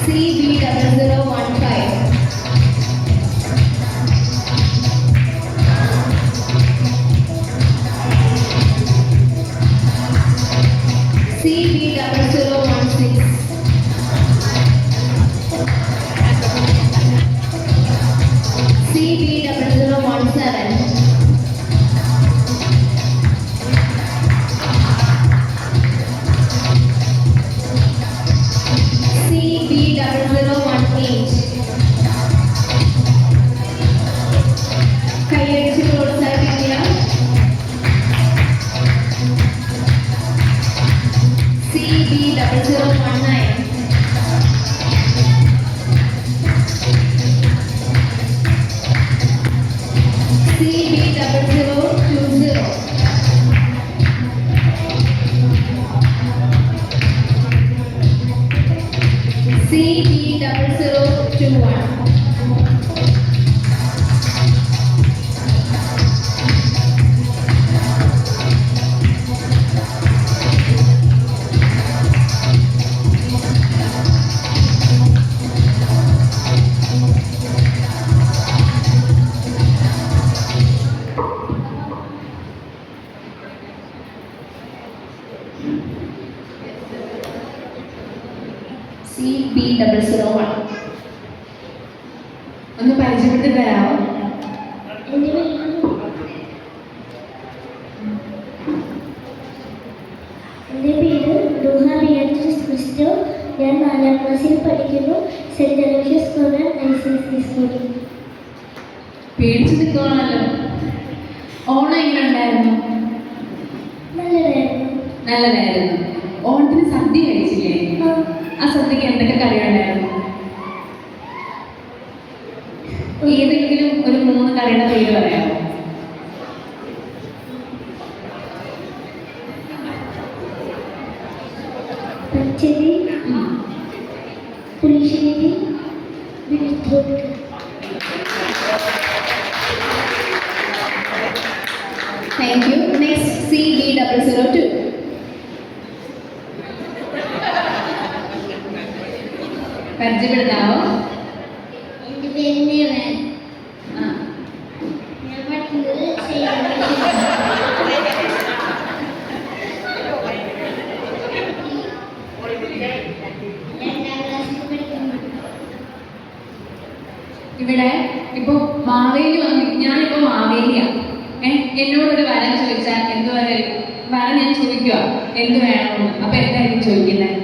CB0015. CB0016. CB0017. CB0018. കൈയടിച്ച് പ്രോത്സാഹിപ്പിക്കുക. CB0019. CB0020. CB0021. CB001. ഒന്ന് പരിചയപ്പെടുത്തി തരാമോ? എൻ്റെ പേര് ദുഹ ബിയാട്രിസ് ക്രിസ്റ്റോ. ഞാൻ 4ാം ക്ലാസ്സിൽ പഠിക്കുന്നു. സെൻറ് അലോഷ്യസ് കോർണർ ICSE സ്കൂളിൽ. പേടിച്ചു നിൽക്കുവാണല്ലോ. ഓണം എങ്ങനെ ഉണ്ടായിരുന്നു? നല്ലതായിരുന്നു. നല്ലതായിരുന്നു. ഓണത്തിന് സദ്യ കഴിച്ചില്ലേ? ആ സദ്യക്ക് എന്തൊക്കെ കറികളുണ്ടായിരുന്നു? ഏതെങ്കിലും ഒരു 3 കറിയുടെ പേര് പറയാമോ? പച്ചടി, പുളിശ്ശേരി, വിഴുത്തോട്ട്. Thank you. Next, CB002. പരിചയപ്പെടുത്താവോ? എൻ്റെ പേര് നിറൻ. ആ. ഞാൻ പഠിക്കുന്നത് ചെയ്യാൻ 2ാം ക്ലാസ്സിൽ പഠിക്കുന്നു. ഇവിടെ ഇപ്പൊ മാവേലി വന്നു, ഞാനിപ്പോ മാവേലിയാ. എന്നോടൊരു വരം ചോദിച്ചാൽ എന്ത് വരം ഞാൻ ചോദിക്കുക എന്ത് വേണമെന്ന്, അപ്പൊ എന്തായിരിക്കും ചോദിക്കുന്നത്?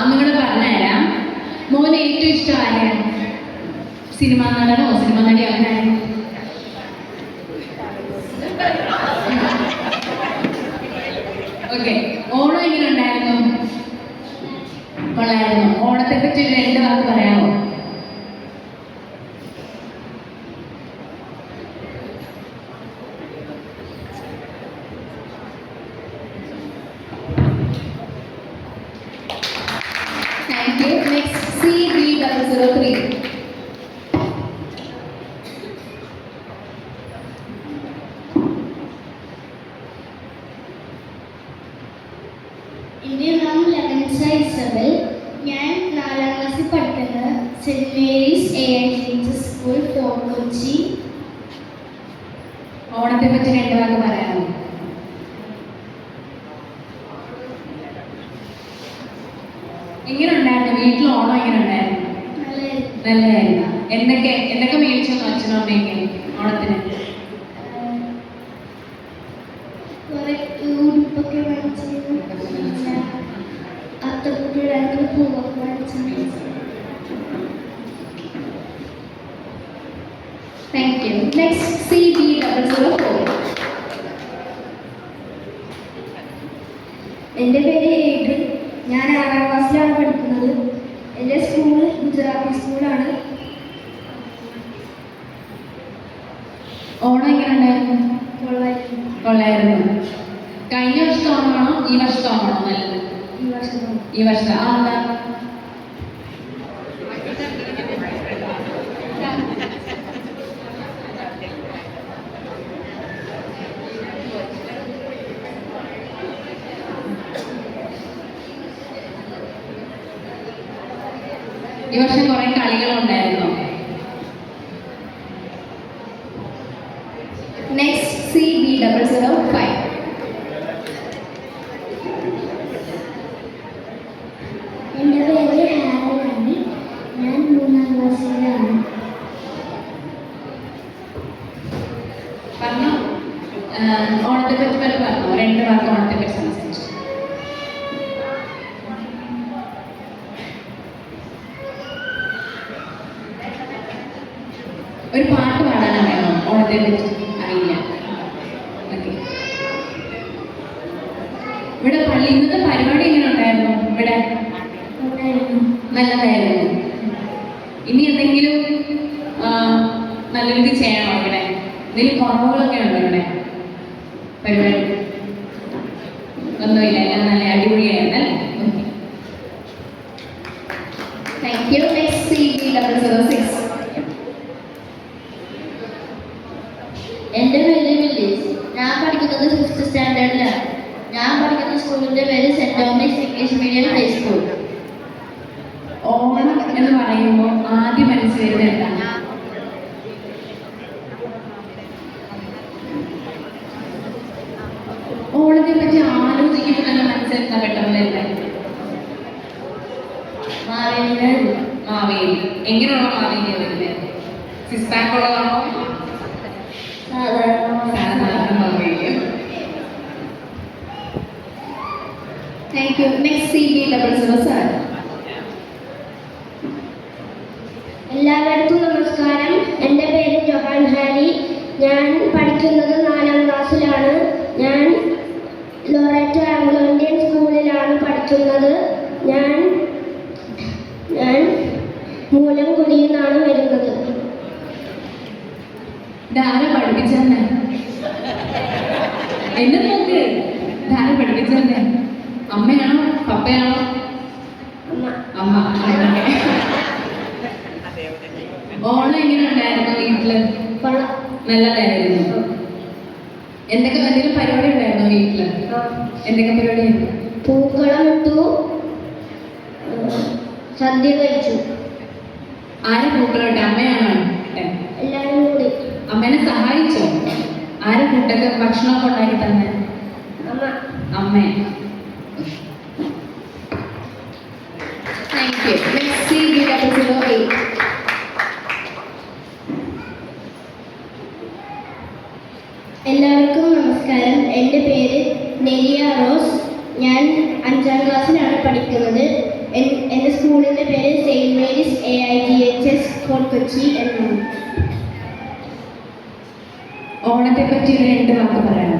ഒന്നുകൂടെ പറഞ്ഞുതരാം. മോന് ഏറ്റവും ഇഷ്ടം ആരെയാണ്? സിനിമാ നടനോ സിനിമാ നടി അങ്ങനെ? ഓക്കെ. ഓണം എങ്ങനെ ഉണ്ടായിരുന്നു? കൊള്ളായിരുന്നു. ഓണത്തെ പറ്റി 2 വാക്ക് പറയാമോ? Thank you. Next, CB003. എൻ്റെ നാം ലഗൻസ ഇസബൽ. ഞാൻ 4ാം ക്ലാസ്സിൽ പഠിക്കുന്ന saint Mary's AITS school Fort Kochi. ഓണത്തെ പറ്റി 2 വാക്ക് പറയാമോ? എങ്ങനെ ഉണ്ടായിരുന്നു? വീട്ടിൽ ഓണം എങ്ങനെ ഉണ്ടായിരുന്നു? നല്ലതായിരുന്നു. എന്തൊക്കെ മേടിച്ചു അച്ഛനും അമ്മയൊക്കെ ഓണത്തിന്? കുറെ ഉടുപ്പൊക്കെ മേടിച്ചു, അത്തക്കുട്ടിയുടെ പൂവൊക്കെ മേടിച്ചു. Thank you. Next, CB004. എൻ്റെ പേര് ഏഡ്. ഞാൻ 6ാം ക്ലാസ്സിലാണ് പഠിക്കുന്നത്. എൻ്റെ സ്കൂൾ ഗുജറാത്തി സ്കൂളാണ്. ഓണം എങ്ങനെ ഉണ്ടായിരുന്നു? കൊള്ളായിരുന്നു. കൊള്ളായിരുന്നു. കഴിഞ്ഞ വർഷത്തെ ഓണമാണോ ഈ വർഷത്തെ ഓണമാണോ നല്ലത്? ഈ വർഷം ഈ വർഷം. എന്താ? ഈ വർഷം കുറെ കളികളുണ്ടായിരുന്നോ? Next, CB005. എൻ്റെ പേര് ഹാരയാണ്. ഞാൻ 3ാം ക്ലാസ്സിലാണ്. പറഞ്ഞോ. ഓണത്തെ പറ്റി പറഞ്ഞോ. 2 വാക്ക് ഓണത്തെ പറ്റി സംസാരിച്ചു. ഒരു പാട്ട് പാടാനറിയാമോ? ഓണത്തെ പറ്റി അറിയില്ല. ഓക്കെ. ഇവിടെ ഇന്നത്തെ പരിപാടി എങ്ങനെ ഉണ്ടായിരുന്നു? ഇവിടെ നല്ലതായിരുന്നു. ഇനി എന്തെങ്കിലും നല്ല രീതിയിൽ ചെയ്യണോ? ഇവിടെ എന്തെങ്കിലും കുറവുകളൊക്കെ ഉണ്ടോ? ഇവിടെ പരിപാടി ഒന്നുമില്ല, എല്ലാം നല്ല അടിപൊളിയായിരുന്നല്ലേ? Okay. Thank you. Next, CB006. എൻ്റെ പേര് വില്ലേജ്. ഞാൻ പഠിക്കുന്നത് 5th സ്റ്റാൻഡേർഡിലാണ്. ഞാൻ പഠിക്കുന്ന സ്കൂളിൻ്റെ പേര് saint Dominic's English medium high school. Onam എന്ന് പറയുമ്പോൾ ആദ്യം മനസ്സിൽ വരുന്നത് എന്താണ്? ഓണത്തെ പറ്റി ആലോചിക്കുമ്പോൾ തന്നെ മനസ്സിലെത്താൻ പെട്ടെന്നല്ലേ? മാവേലി. എങ്ങനെയുള്ള മാവേലിയാണ് വരുന്നത്? 6 പാക്ക് ഉള്ളതാണോ? സാധാരണ Maveli. Thank you. Next, CB007. എല്ലാവർക്കും നമസ്കാരം. എൻ്റെ പേര് ജൊഹാൻ ഹാരി. ഞാൻ പഠിക്കുന്നത് 4ാം ക്ലാസ്സിലാണ്. ഞാൻ ലോററ്റ് ആംഗ്ലോ ഇന്ത്യൻ സ്കൂളിലാണ് പഠിക്കുന്നത്. ഞാൻ മൂലംകുടിയിൽ നിന്നാണ് വരുന്നത്. ധാര പഠിപ്പിച്ചെന്നെ എന്നെ നോക്ക്. ധാര പഠിപ്പിച്ചെന്നെ അമ്മയാണോ പപ്പയാണോ? അമ്മ. ഓണം എങ്ങനെ ഉണ്ടായിരുന്നു വീട്ടില്? നല്ലതായിരുന്നു. എന്തെങ്കിലും പരിപാടി ഉണ്ടായിരുന്നോ വീട്ടില്? എന്തൊക്കെ പരിപാടിയായിരുന്നു? പൂക്കളം ഇട്ടു, സദ്യ കഴിച്ചു. ആരെ കൂട്ടുകട്ടെ? അമ്മയാണോ ഇട്ടെ? എല്ലാവരും കൂടി. അമ്മേനെ സഹായിച്ചോ? ആരെ കൂട്ടൊക്കെ ഭക്ഷണമൊക്കെ ഉണ്ടാക്കി തന്നെ? അമ്മ. അമ്മേ. Thank you. Let's see B0008. എല്ലാവർക്കും നമസ്കാരം. എൻ്റെ പേര് നെരിയ റോസ്. ഞാൻ 5ാം ക്ലാസ്സിലാണ് പഠിക്കുന്നത്. എൻ്റെ സ്കൂളിൻ്റെ പേര് saint Mary's AIGHS fort Kochi എന്നാണ്. ഓണത്തെ പറ്റി ഒരു 2 വാക്ക് പറയാമോ?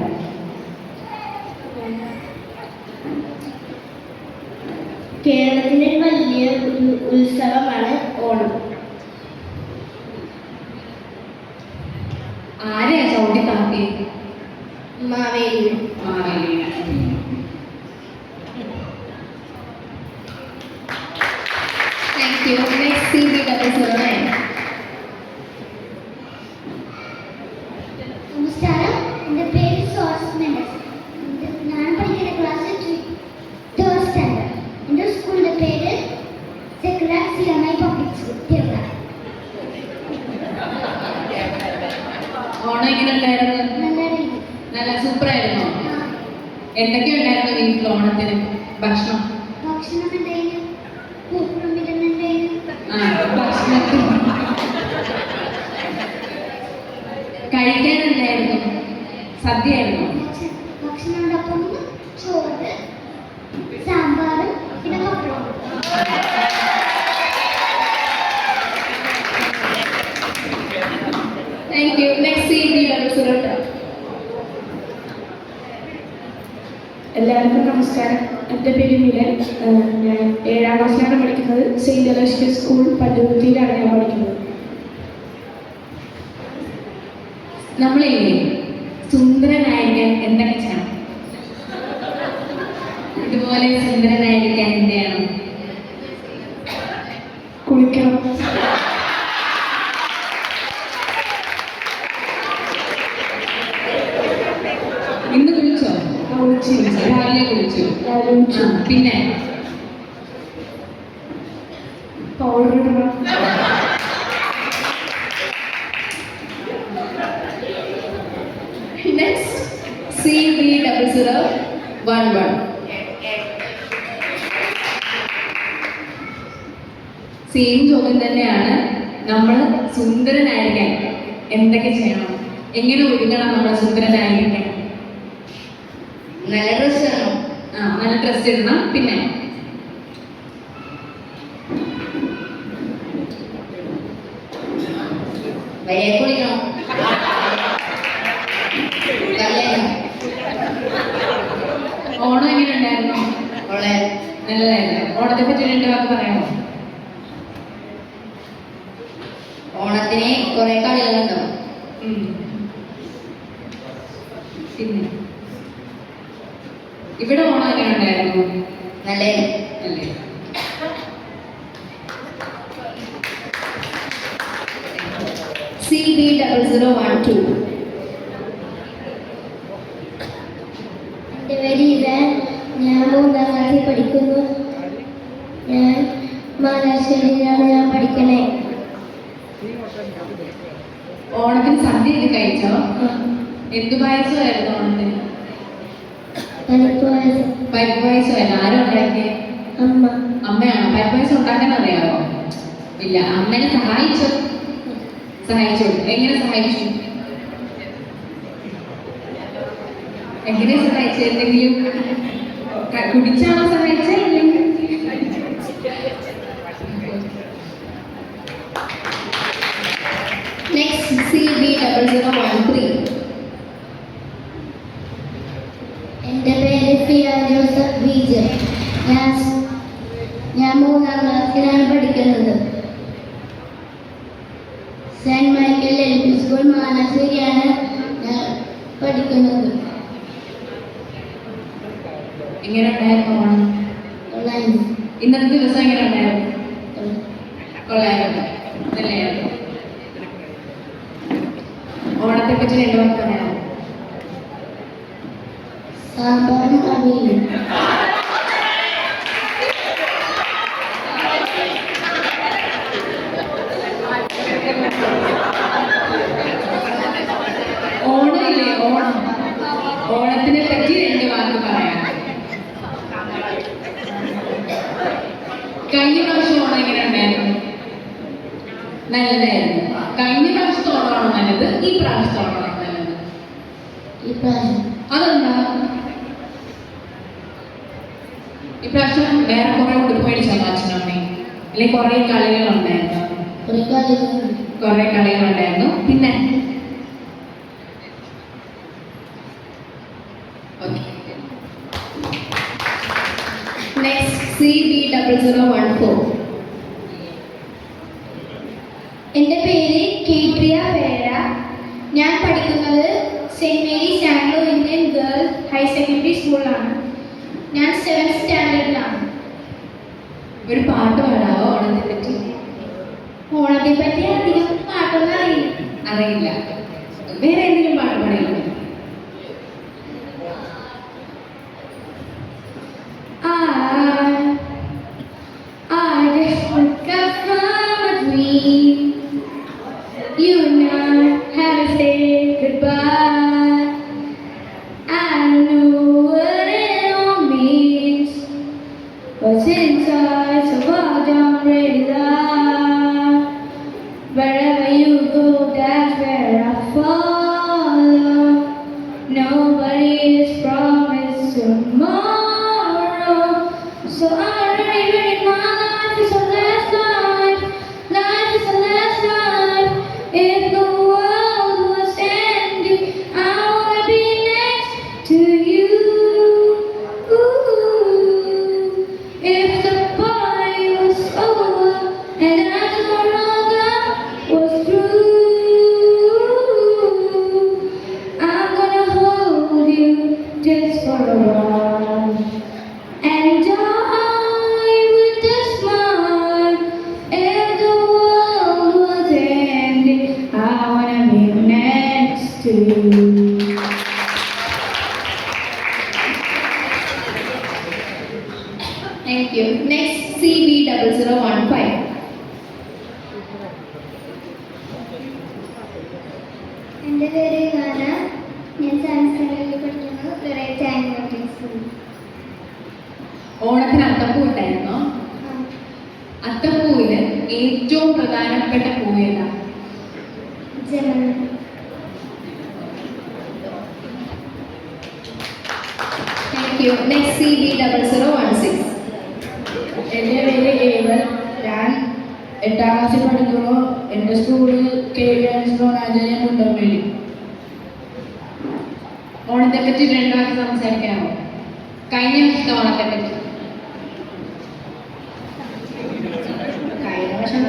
കേരളത്തിൻ്റെ വലിയ ഒരു ഉത്സവമാണ് ഓണം. ആരെയാ ചവിട്ടി താത്തി? Maveli. മാവേലിനെ. Thank you. Let's see B0009. നമസ്കാരം. എൻ്റെ പേര് സോസ്മെൻഡസ്. ഞാൻ പഠിക്കുന്ന ക്ലാസ് 3rd സ്റ്റാൻഡേർഡ്. എൻ്റെ സ്കൂളിൻ്റെ പേര് secular CMI public school Thiruvalla. Onam എങ്ങനെ ഉണ്ടായിരുന്നു? നല്ല രീതി. നല്ല സൂപ്പറായിരുന്നോ? എന്തൊക്കെ ഉണ്ടായിരുന്നു വീട്ടിൽ ഓണത്തിന് ഭക്ഷണം? ഭക്ഷണം ഉണ്ടായിരുന്നു. പൂക്കുറുമ്പിലുണ്ടായിരുന്നു. ഭക്ഷണത്തിൽ കഴിക്കാൻ എന്തായിരുന്നു? സദ്യ ആയിരുന്നു. ഭക്ഷണത്തോടൊപ്പം ചോറ്, സാമ്പാറും പിന്നെ പപ്പടവും. Thank you. Let's see B0010. എല്ലാവർക്കും നമസ്കാരം. എൻ്റെ പേര് മിലൻ. ഞാൻ 7ാം ക്ലാസ്സിലാണ് പഠിക്കുന്നത്. സെയിൻറ്റ് അലോഷ്യസ് സ്കൂൾ പല്ലുകുത്തിയിലാണ് ഞാൻ പഠിക്കുന്നത്. നമ്മളെ സുന്ദരനായിരിക്കാൻ എന്തൊക്കെ ചെയ്യണം? ഇതുപോലെ സുന്ദരനായിരിക്കാൻ എന്ത് ചെയ്യണം? കുളിക്കണം. ഇന്ന് കുളിച്ചോ? കുളിച്ചിരുന്നു. രാവിലെ കുളിച്ചു. കുളിച്ചു. പിന്നെ പൗഡർ ഇടണം. Next, CB0011. സെയിം ചോദ്യം തന്നെയാണ്. നമ്മൾ സുന്ദരനായിരിക്കാൻ എന്തൊക്കെ ചെയ്യണം? എങ്ങനെ ഒരുങ്ങണം നമ്മൾ സുന്ദരനായിരിക്കാൻ? നല്ല ഡ്രസ് വേണം. നല്ല ഡ്രസ് ഇടണം. പിന്നെ വരെ കുളിക്കണം. ഓണം എങ്ങനെ ഉണ്ടായിരുന്നു? നല്ലതായിരുന്നു. ഓണത്തെ പറ്റി 2 വാക്ക് പറയാമോ? ഓണത്തിന് കുറെ കളികളുണ്ടാവും. പിന്നെ ഇവിടെ ഓണം എങ്ങനെ ഉണ്ടായിരുന്നു? നല്ല അല്ലേ? CB0012. എൻ്റെ പേര് ഇവാൻ. ഞാൻ 3ാം ക്ലാസ്സിൽ പഠിക്കുന്നു. ഞാൻ മഹാരാഷ്ട്രയിലാണ് ഞാൻ പഠിക്കണേ. ഓണത്തിന് സദ്യയൊക്കെ കഴിച്ചോ? എന്ത് പായസമായിരുന്നു ഓണത്തിന്? പരിപ്പ് പായസം. പരിപ്പ് പായസമായിരുന്നു. ആരും ഉണ്ടാക്കിയേ? അമ്മ. അമ്മയാണോ? പരിപ്പ് പായസം ഉണ്ടാക്കാൻ അറിയാമോ? ഇല്ല. അമ്മേനെ സഹായിച്ചോ? സഹായിച്ചു. എങ്ങനെ സഹായിച്ചു? എങ്ങനെ സഹായിച്ചു? എന്തെങ്കിലും കുടിച്ചാണോ സഹായിച്ചേ? Next, CB0013. എൻ്റെ പേര് ഫിയ ജോസഫ് വിജയ്. ഞാൻ 3ാം ക്ലാസ്സിലാണ് പഠിക്കുന്നത്. സെന്റ് മൈക്കൽ LP സ്കൂൾ മാനശ്ശേരിയാണ് ഞാൻ പഠിക്കുന്നത്. എങ്ങനെ ഉണ്ടായിരുന്നു ഓണം? ഇന്നത്തെ ദിവസം എങ്ങനെ ഉണ്ടായിരുന്നു? കൊള്ളായിരുന്നു. നല്ലതായിരുന്നു. ഓണത്തെ പറ്റി 2 വാക്ക് പറയാമോ? സാമ്പാറും അവിയലും. ഓണം. ഓണത്തിനെ പറ്റി 2 വാക്ക് പറയാം. കഴിഞ്ഞ പ്രാവശ്യം ഓണം എങ്ങനെ ഉണ്ടായിരുന്നു? നല്ലതായിരുന്നു. കഴിഞ്ഞ പ്രാവശ്യത്തെ ഓണമാണോ നല്ലത്, ഈ പ്രാവശ്യത്തെ ഓണമാണോ നല്ലത്? അതെന്താ? ഈ പ്രാവശ്യം വേറെ കുറെ ഉടുപ്പ് മേടിച്ചാൽ അച്ഛനമ്മയും, അല്ലെങ്കിൽ കുറെ കളികളുണ്ടായിരുന്നു. കുറെ കളികളുണ്ടായിരുന്നു. പിന്നെ നെക്സ്റ്റ് CB0014. എൻ്റെ പേര് കീട്രിയ പേര. ഞാൻ പഠിക്കുന്നത് saint Mary's Anglo Indian girls higher secondary സ്കൂളിലാണ്. ഞാൻ 7th സ്റ്റാൻഡേർഡിലാണ്. ഒരു പാട്ട് പാടാവോ ഓണത്തെ പറ്റി? ഓണത്തെ പറ്റി അധികം പാട്ടൊന്നും അറിയില്ല. വേറെ എന്തെങ്കിലും പാട്ട് പാടില്ല? I just woke up from a dream. You and I had to say goodbye. I don't know what it all means, but since I survived, I'm ready to die. Wherever you go, that's where I follow. Nobody is promised tomorrow, so I'm ready. My life is a last life. Life is a last life. If the world was ending, I wanna be next to you. Ooh. If the party was over and I no longer was through, I'm gonna hold you just for a while, and I would just smile. If the world was ending, I wanna be next to you. Thank you. Next CB0015. എൻ്റെ പേര് ഗാന. ഞാൻ science സെൻ്ററിൽ പഠിക്കുന്നു, Loretta Anglo Indian സ്കൂളിൽ. ഓണത്തിന് അത്തപ്പൂ ഉണ്ടായിരുന്നോ? അത്തപ്പൂവില് ഏറ്റവും പ്രധാനപ്പെട്ട പൂ ഏതാ? ജമന്തി. Thank you. Next CB0016. എൻ്റെ പേര് ഏവൽ. ഞാൻ 8ാം ക്ലാസ്സിൽ പഠിക്കുന്നു. എൻ്റെ സ്കൂളിൽ KVS ദ്രോണാചാര്യ മുണ്ടമ്പേരി. ഓണത്തെ പറ്റി 2 വാക്ക് സംസാരിക്കാമോ? കഴിഞ്ഞ വർഷത്തെ ഓണത്തെ പറ്റി. കഴിഞ്ഞ വർഷം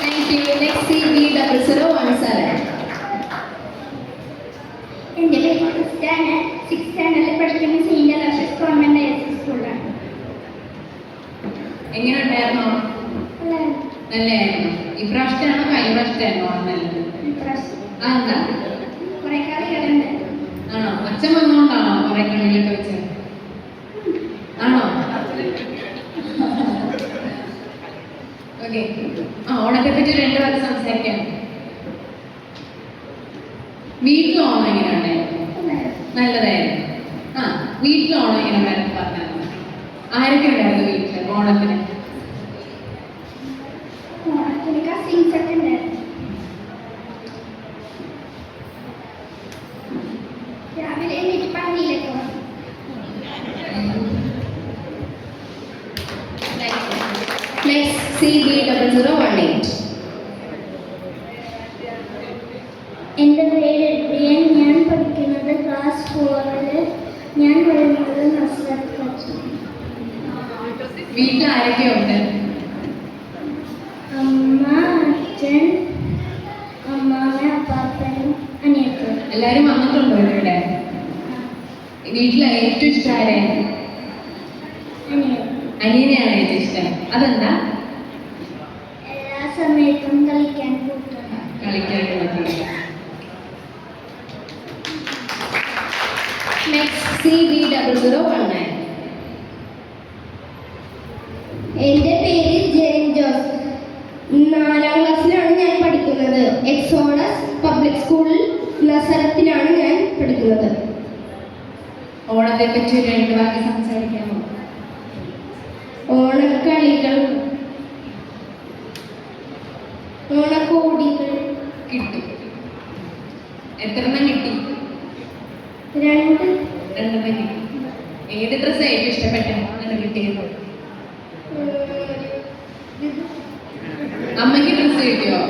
Thank you. Next CB0017. എൻ്റെ പേര് ക്രിസ്ത്യാന. 6th സ്റ്റാൻഡേർഡിൽ പഠിക്കുന്ന സെയിൻറ് അലോഷ്യസ് ഗവൺമെൻറ് ഹയർ സ്കൂളിലാണ്. എങ്ങനെ ഉണ്ടായിരുന്നോ? നല്ലതായിരുന്നു. ഇപ്രാവശ്യത്താണോ കഴിഞ്ഞ പ്രാവശ്യത്താണോ ഓണം നല്ലത്? അതെന്താ? കുറേ കളികളുണ്ട്. ആണോ? അച്ഛൻ വന്നോണ്ടാണോ കുറെ കളികളൊക്കെ വെച്ചത്? ആണോ? ഓക്കെ. ഓണത്തെ പറ്റി 2 വാക്ക് സംസാരിക്കാം. വീട്ടിൽ ഓണം എങ്ങനെ ഉണ്ടായിരുന്നു? നല്ലതായിരുന്നു. വീട്ടിൽ ഓണം എങ്ങനെ ഉണ്ടായിരുന്നു പറഞ്ഞാൽ? ആരൊക്കെ ഉണ്ടായിരുന്നു വീട്ടില് ഓണത്തിന്? ഓണത്തിന് കസിൻസ് ഒക്കെ ഉണ്ടായിരുന്നു. രാവിലെ എണീറ്റ് പള്ളിയിലൊക്കെ വന്നു. Next CB0018. എൻ്റെ പേര് എഡ്രിയൻ. ഞാൻ പഠിക്കുന്നത് ക്ലാസ് 4. ഞാൻ വരുന്നത് നസ്രത്ത് കോച്ചിൽ. വീട്ടിൽ ആരൊക്കെയുണ്ട്? അമ്മ, അച്ഛൻ, അമ്മാവൻ, അപ്പാപ്പനും അനിയത്തും. എല്ലാരും വന്നിട്ടുണ്ടോ ഇവിടെ? വീട്ടിലെ ഏറ്റവും ഇഷ്ടം ആരെയാണ്? അനിയനെയാണ് ഏറ്റവും ഇഷ്ടം. അതെന്താ? എല്ലാ സമയത്തും കളിക്കാൻ കൂട്ടുക. കളിക്കാനുള്ളത്. Next CB0019. എൻ്റെ പേര് ജയ. പഠിക്കുന്നത്. എക്സോണസ് പബ്ലിക് സ്കൂളിൽ നസറത്തിലാണ് ഞാൻ പഠിക്കുന്നത്. ഓണത്തെ പറ്റി ഒരു 2 വാക്ക് സംസാരിക്കാമോ? ഓണക്കളികൾ, ഓണക്കോടികൾ കിട്ടി. എത്രണ്ണം കിട്ടി? 2. 2 കിട്ടി. ഏത് ഡ്രസ്സ് ഏറ്റവും ഇഷ്ടപ്പെട്ടത് അങ്ങനെ കിട്ടിയത്? അമ്മയ്ക്ക് ഡ്രസ്സ് കിട്ടിയോ?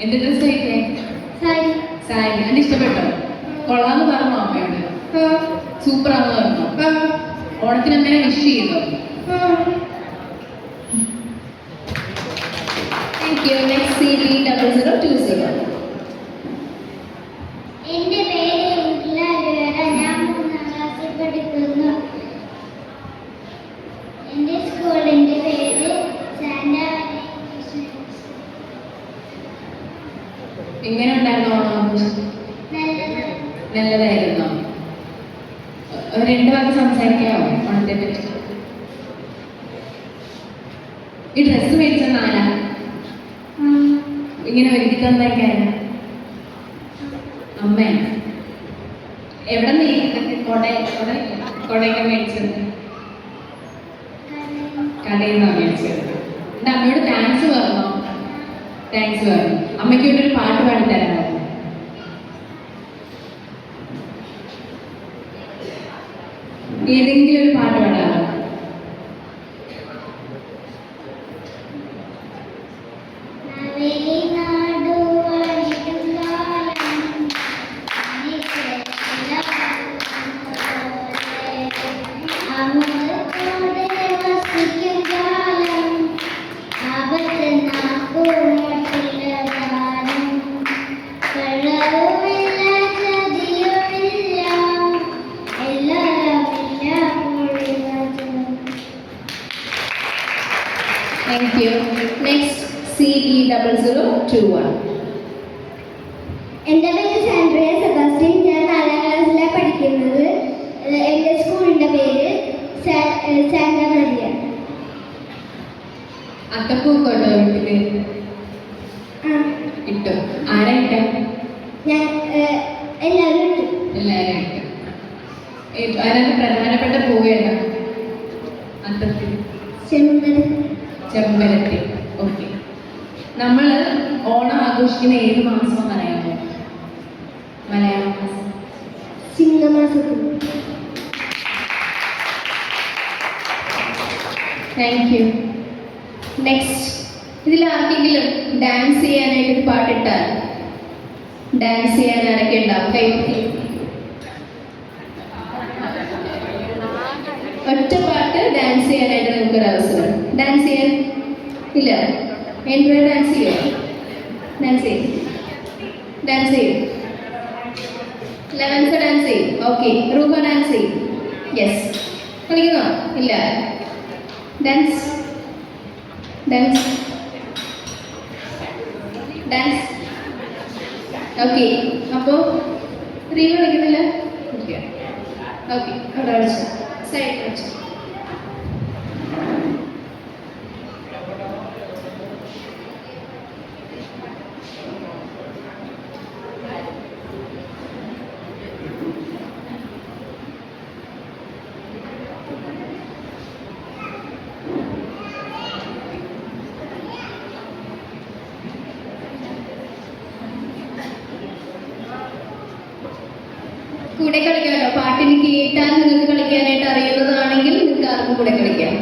എന്ത് ഡ്രസ്സ് കിട്ടിയേ? സാരി. സാരി. അത് ഇഷ്ടപ്പെട്ടോ? കൊള്ളാന്ന് പറഞ്ഞോ അമ്മയോട്? സൂപ്പറാന്ന് പറഞ്ഞോ? ഓണത്തിന് അമ്മേനെ വിഷ് ചെയ്തോ? Thank you. Next CD0020. എൻ്റെ പേര് ഇംഗ്ലവേറ. ഞാൻ 3ാം ക്ലാസ്സിൽ പഠിക്കുന്നു. എൻ്റെ സ്കൂളിൻ്റെ പേര് സാന്റാ കൃഷ്ണ. എങ്ങനെ ഉണ്ടായിരുന്നു ഓണം? നല്ലതായിരുന്നോ? 2 വാക്ക് സംസാരിക്കാമോ ഓണത്തെ പറ്റി? ഈ ഡ്രസ്സ് മേടിച്ചെന്ന് ആരാ ഇങ്ങനെ ഒരുക്കി തന്നേക്കാരാ? അമ്മയാണ്. എവിടെ നീ കൊടയൊക്കെ മേടിച്ചത്? കടയിൽ നിന്നാണ് മേടിച്ചത്. എൻ്റെ അമ്മയോട് താങ്ക്സ് പറഞ്ഞോ? താങ്ക്സ് പറഞ്ഞു. അമ്മയ്ക്ക് വേണ്ടി ഒരു പാട്ട് പാടിത്തരാമോ? ഏതെങ്കിലും ഒരു പാട്ട് പാടാമോ? Thank you. Next CD0021. എൻ്റെ പേര് സാൻഡ്രിയ സെബാസ്റ്റ്യൻ. ഞാൻ 4ാം ക്ലാസ്സിലാണ് പഠിക്കുന്നത്. എൻ്റെ സ്കൂളിൻ്റെ പേര് സാന്റാ മരിയ. അത്തപ്പൂക്കോ വീട്ടില് ഇട്ടു? ആരാ ഇട്ട? ഞാൻ എല്ലാവരും ഇട്ടു. എല്ലാരും ഇട്ടു. അതിനകത്ത് പ്രധാനപ്പെട്ട പൂവേണ്ട അത്തത്തിൽ? ചെമ്പരത്തി. ഓക്കെ. നമ്മൾ ഓണം ആഘോഷിക്കുന്ന ഏത് മാസം അറിയാമോ? മലയാള മാസം? ചിങ്ങമാസത്തിൽ. Thank you. നെക്സ്റ്റ്, ഇതിൽ ആർക്കെങ്കിലും ഡാൻസ് ചെയ്യാനായിട്ട് ഒരു പാട്ടിട്ടാൽ ഡാൻസ് ചെയ്യാൻ ആരൊക്കെ ഉണ്ടാവും? കൈ. ഒറ്റ പാട്ട് ഡാൻസ് ചെയ്യാനായിട്ട് നമുക്കൊരു അവസരം. ഡാൻസ് ചെയ്യാൻ ഇല്ല? എൻട്രോ ഡാൻസ് ചെയ്യോ? ഡാൻസ് ചെയ്യും. ഡാൻസ് ചെയ്യും. ലെവൻസ് ഡാൻസ് ചെയ്യും. ഓക്കെ. റൂബ ഡാൻസ് ചെയ്യും. യെസ്. കളിക്കുന്നോ? ഇല്ല. Dance dance dance. ഓക്കെ. അപ്പോൾ റീവ കളിക്കുന്നില്ല? ഓക്കെ. ഓക്കെ. അവിടെ കളിച്ചു. സൈഡ് കളിച്ചു. കൂടെ കളിക്കാമല്ലോ. പാട്ടിന് കേട്ടാൽ നിങ്ങൾക്ക് കളിക്കാനായിട്ട് അറിയുന്നതാണെങ്കിൽ നിങ്ങൾക്ക് ആർക്കും കൂടെ കളിക്കാം.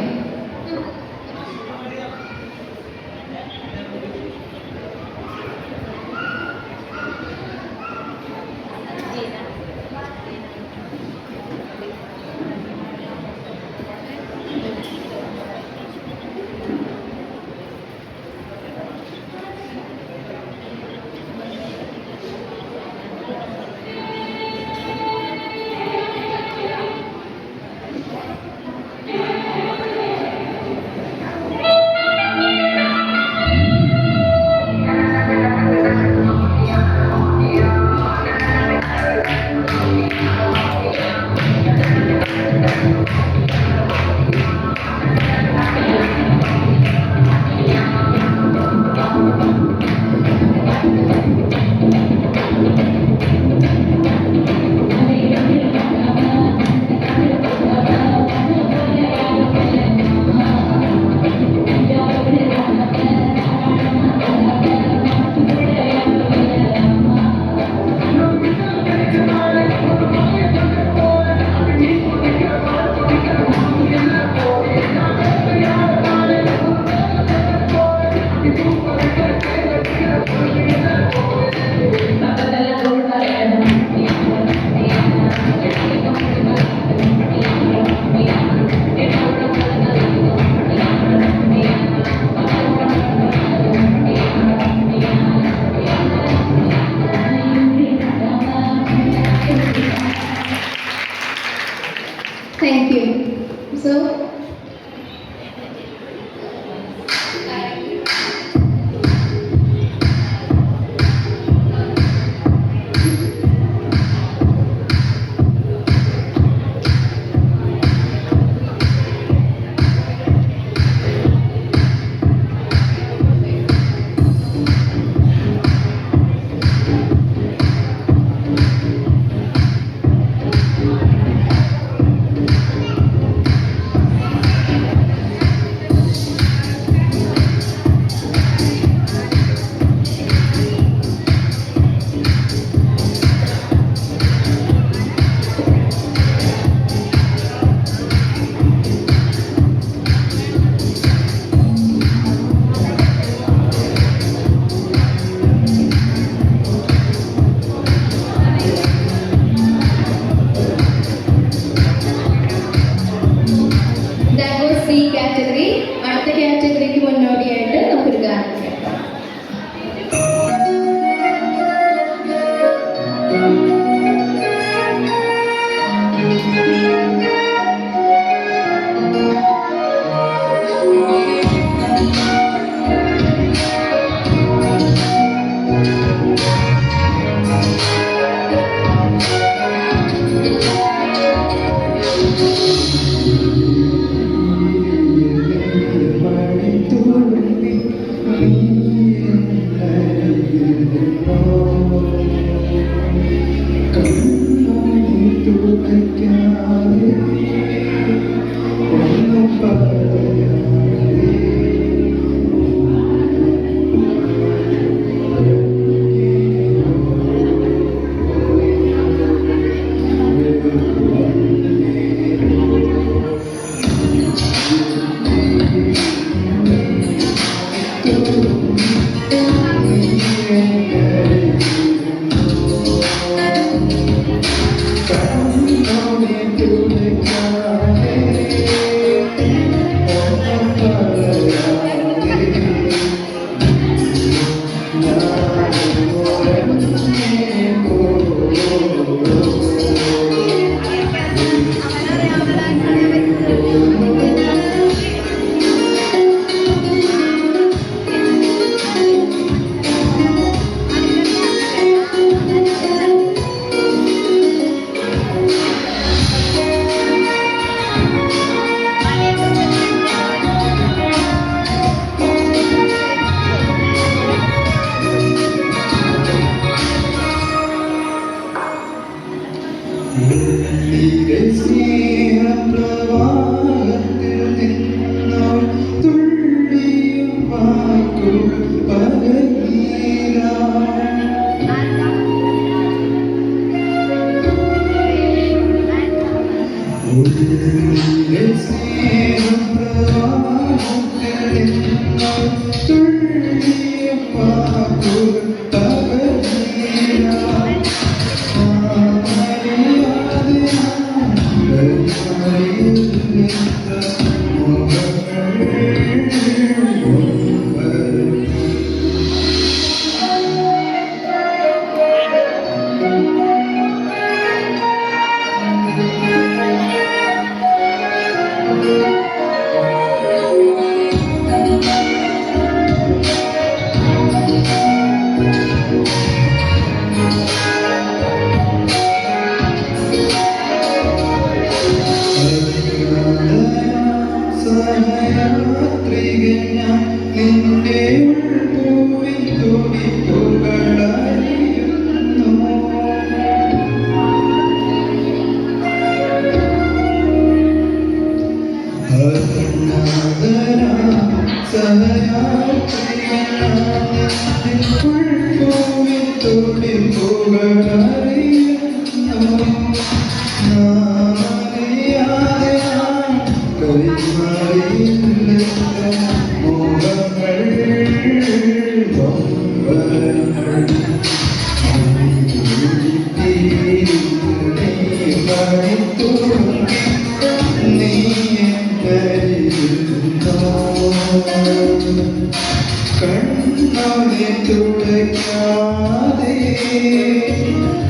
കണ്ണാതെ തുടയ്ക്കാതെ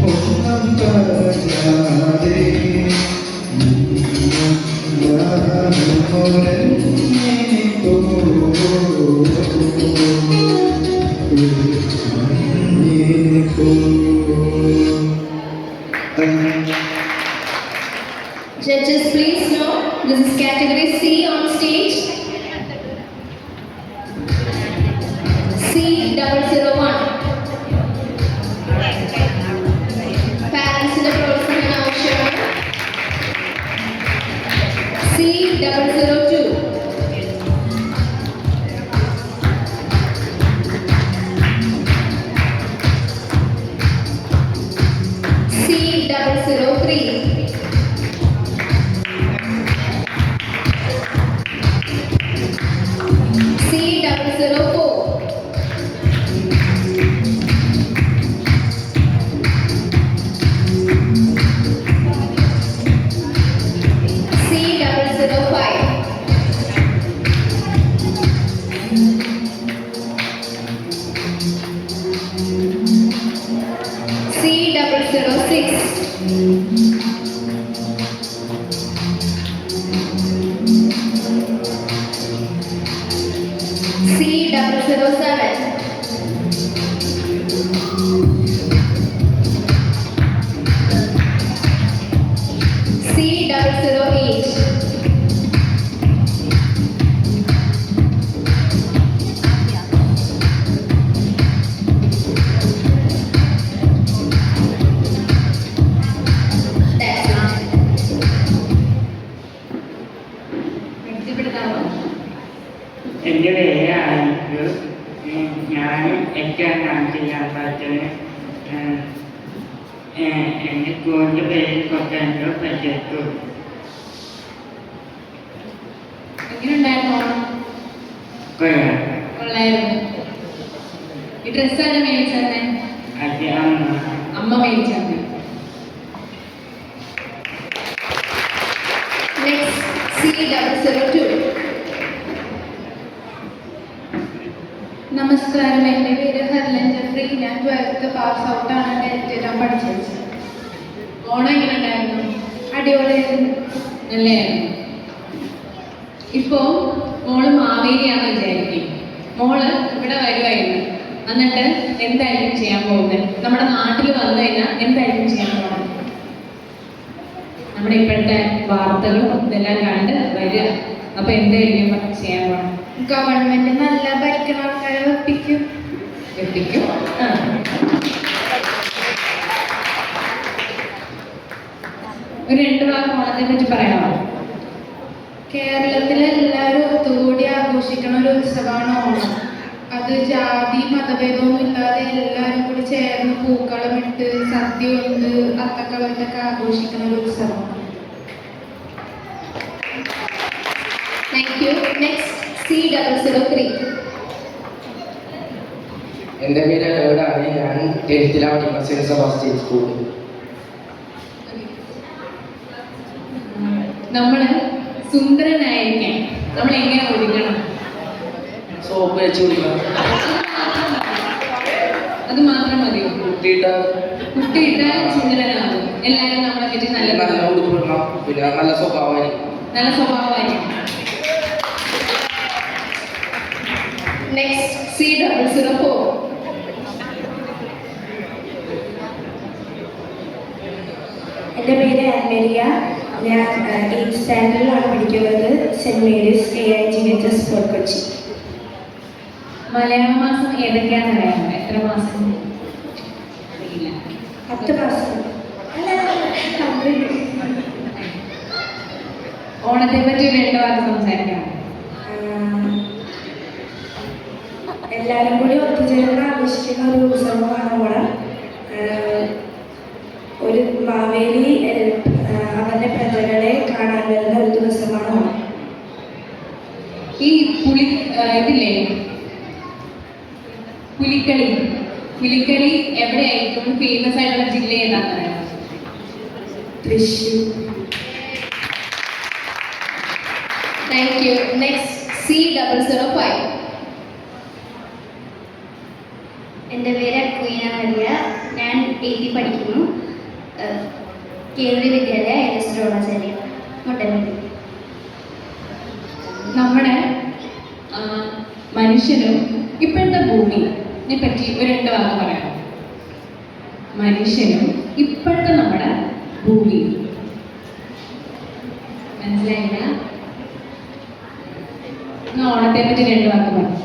ഒന്നും പറയാതെ Judges, please know this is category C on stage. C001. Parents in the process ആവശ്യമാണ്. C002. C003. C004. C005. C006. C007. C008. എൻ്റെ പേര് ആരിഫ്. ഞാൻ 8ാം ക്ലാസ്സിലാണ് പഠിച്ചത്. എൻ്റെ സ്കൂളിൻ്റെ പേര് കൊട്ടാരൂർ പഞ്ചായത്ത്. എങ്ങനെയുണ്ടായിരുന്നു? കൊള്ളാം. കൊള്ളായിരുന്നു. ഈ ഡ്രസ്സ് തന്നെ മേടിച്ചതന്നെ? അത് അമ്മ മേടിച്ചത്. Next, C002. നമസ്കാരം, എൻ്റെ പേര് ഹർലൻ ജഫ്രി. ഞാൻ 12th പാസ് ഔട്ടാണ്. 10th ഞാൻ പഠിച്ചത്. ഓണം എങ്ങനെ ഉണ്ടായിരുന്നു? അടിപൊളിയായിരുന്നു. നല്ലതായിരുന്നു. ഇപ്പോ മോള് മാവേലിയാണെന്ന് വിചാരിക്കും. മോള് ഇവിടെ വരുമായിരുന്നു. എന്നിട്ട് എന്തായിരിക്കും ചെയ്യാൻ പോകുന്നത്? നമ്മുടെ നാട്ടിൽ വന്നു കഴിഞ്ഞാൽ എന്തായിരിക്കും ചെയ്യാൻ പോകുന്നത്? നമ്മുടെ ഇപ്പോഴത്തെ വാർത്തകളും ഇതെല്ലാം കണ്ട് വരിക. അപ്പൊ എന്തായിരിക്കും ചെയ്യാൻ പോകുന്നത്? ഗവൺമെന്റ് നല്ല ഭരിക്കണ ആൾക്കാരെ വെപ്പിക്കും. ഒരു 2 വാക്ക് ഓണത്തെ പറ്റി പറയാമോ? കേരളത്തിലെ എല്ലാവരും ഒത്തുകൂടി ആഘോഷിക്കുന്ന ഒരു ഉത്സവമാണ് ഓണം. അത് ജാതി മതഭേദമൊന്നും ഇല്ലാതെ എല്ലാവരും കൂടി ചേർന്ന് പൂക്കളമിട്ട് സദ്യ കൊണ്ട് അത്തക്കളമിട്ടൊക്കെ ആഘോഷിക്കുന്ന ഒരു ഉത്സവമാണ്. Thank you. Next, C003. എൻ്റെ പേര് ഏടാണ്. ഞാൻ 10th പഠിക്കുന്ന സെൻറ്റ് സെബാസ്റ്റ്യൻ സ്കൂളിൽ. നമ്മള് സുന്ദരനായിരിക്കാൻ നമ്മൾ എങ്ങനെ ഒരുങ്ങണം? സോപ്പ് വെച്ച് കുടിക്കണം. അത് മാത്രം മതിയോ? കുട്ടിയിട്ടാൽ സുന്ദരനാകും. എല്ലാവരും നമ്മളെ പറ്റി നല്ല ഉടുപ്പിടണം, പിന്നെ നല്ല സ്വഭാവമായിരിക്കും. Next C004. എൻ്റെ പേര് ആൻമേരിയ. ഞാൻ 8th സ്റ്റാൻഡേർഡിലാണ് പഠിക്കുന്നത്. Saint Mary's AIGHS fort Kochi. മലയാള മാസം ഏതൊക്കെയാണെന്ന് അറിയാമോ? എത്ര മാസം? അറിയില്ല. 10 മാസം. ഓണത്തെ പറ്റി 2 വാക്ക് സംസാരിക്കാം. എല്ലാവരും കൂടി ഒത്തുചേർന്ന് ആഘോഷിക്കുന്ന ഒരു ഉത്സവമാണ് ഓണം. ഒരു മാവേലി അവരുടെ പ്രജകളെ കാണാൻ വരുന്ന ഒരു ദിവസമാണ് ഓണം. ഈ ഇതില്ലേ പുലിക്കളി എവിടെയായിരിക്കും ഫേമസ് ആയിട്ടുള്ള ജില്ല ഏതാണെന്ന് അറിയാം? Thrissur. Thank you. Next C005. എൻ്റെ പേര് അക്വീന മരിയ. ഞാൻ 8th പഠിക്കുന്നു. കേന്ദ്രീയ വിദ്യാലയ LS ദ്രോണാചാര്യ മുട്ടമ്പള്ളി. നമ്മുടെ മനുഷ്യനും ഇപ്പോഴത്തെ ഭൂമിയെ പറ്റി 2 വാക്ക് പറയാം. മനുഷ്യനും ഇപ്പോഴത്തെ നമ്മുടെ ഭൂമി. മനസ്സിലായില്ല? ഓണത്തെ പറ്റി 2 വാക്ക് പറയാം.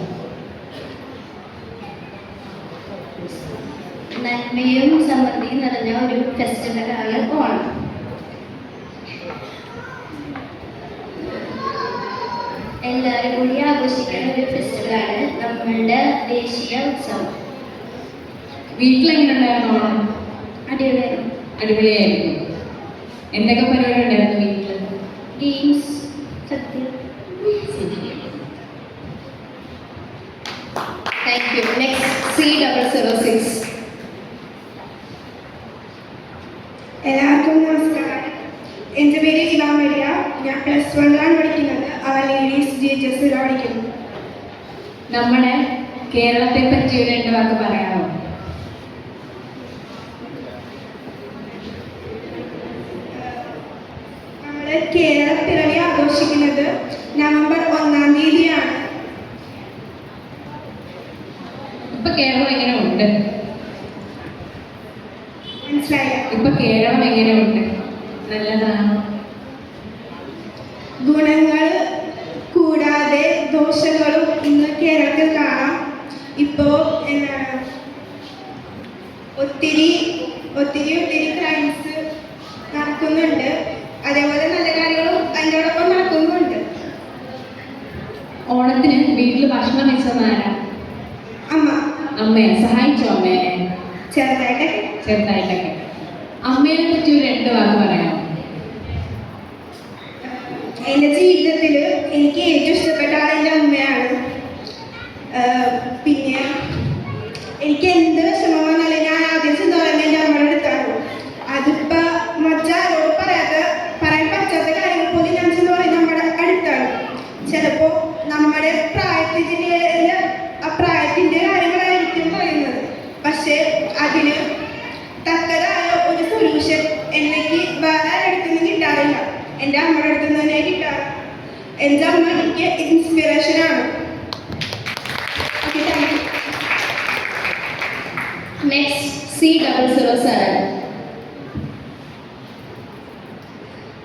നന്മയും സമൃദ്ധിയും നിറഞ്ഞ ഒരു ഫെസ്റ്റിവലാണ് ഓണം. എല്ലാവരും കൂടി ആഘോഷിക്കുന്ന ഒരു ഫെസ്റ്റിവലാണ് നമ്മളുടെ ദേശീയ ഉത്സവം. വീട്ടിലെങ്ങനെയുണ്ടായിരുന്നു ഓണം? അടിപൊളിയായിരുന്നു. അടിപൊളിയായിരുന്നു. എന്തൊക്കെ പരിപാടി ഉണ്ടായിരുന്നു വീട്ടിൽ? ഗെയിംസ്, സത്യം. Thank you. Next C006. എല്ലാവർക്കും നമസ്കാരം. എൻ്റെ പേര് ഇവാ മരിയ. ഞാൻ +1 പഠിക്കുന്നത്. അവർ ലേഡീസ് GHS പഠിക്കുന്നു. നമ്മുടെ കേരളത്തെ പറ്റി 2 വാക്ക് പറയാമോ? നമ്മൾ കേരളപ്പിറവി ആഘോഷിക്കുന്നത് നവംബർ 1-ാം തീയതിയാണ്. ഇപ്പൊ കേരളം എങ്ങനെ ഉണ്ട്? മനസ്സിലായില്ല. ഇപ്പൊ കേരളം എങ്ങനെയുണ്ട്? നല്ലതാണോ? ഗുണങ്ങൾ കൂടാതെ ദോഷങ്ങളും ഇന്ന് കേരളത്തിൽ കാണാം. ഇപ്പോൾ എന്താണ് ഒത്തിരി ക്രൈംസ് നടക്കുന്നുണ്ട്. അതേപോലെ നല്ല കാര്യങ്ങളും അതിനോടൊപ്പം നടക്കുന്നുണ്ട്. ഓണത്തിന് വീട്ടിൽ ഭക്ഷണം വെച്ചതാരാ? അമ്മയെ സഹായിച്ചോ? അമ്മേനെ ചെറുതായിട്ടൊക്കെ. അമ്മയെ പറ്റി 2 വാക്ക് പറയാം. എൻ്റെ ജീവിതത്തിൽ എനിക്ക് ഏറ്റവും ഇഷ്ടപ്പെട്ട ആൾ എൻ്റെ അമ്മയാണ്. പിന്നെ എനിക്ക് എന്ത് വിഷമം വന്നാലും ഞാൻ ആദ്യം ചെന്ന് എൻ്റെ അമ്മയുടെ അടുത്താണ്. അതിപ്പോൾ മറ്റാരോട് പറയാൻ പറ്റാത്ത കാര്യങ്ങൾ പോലും ഞാൻ ചെന്ന് പറയുന്നത് നമ്മുടെ അടുത്താണ്. ചിലപ്പോൾ നമ്മുടെ പ്രായത്തിൻ്റെ കാര്യങ്ങളായിരിക്കും പറയുന്നത്. പക്ഷേ അതിന് തക്കതായ ഒരു സൊല്യൂഷൻ എനിക്ക് വേറെ അടുത്ത് നിന്ന് കിട്ടാറില്ല. എൻ്റെ അമ്മയുടെ അടുത്ത് നിന്ന് തന്നെ കിട്ടാറ്. എൻ്റെ അമ്മ എനിക്ക് ഇൻസ്പിറേഷനാണ്. Next C007.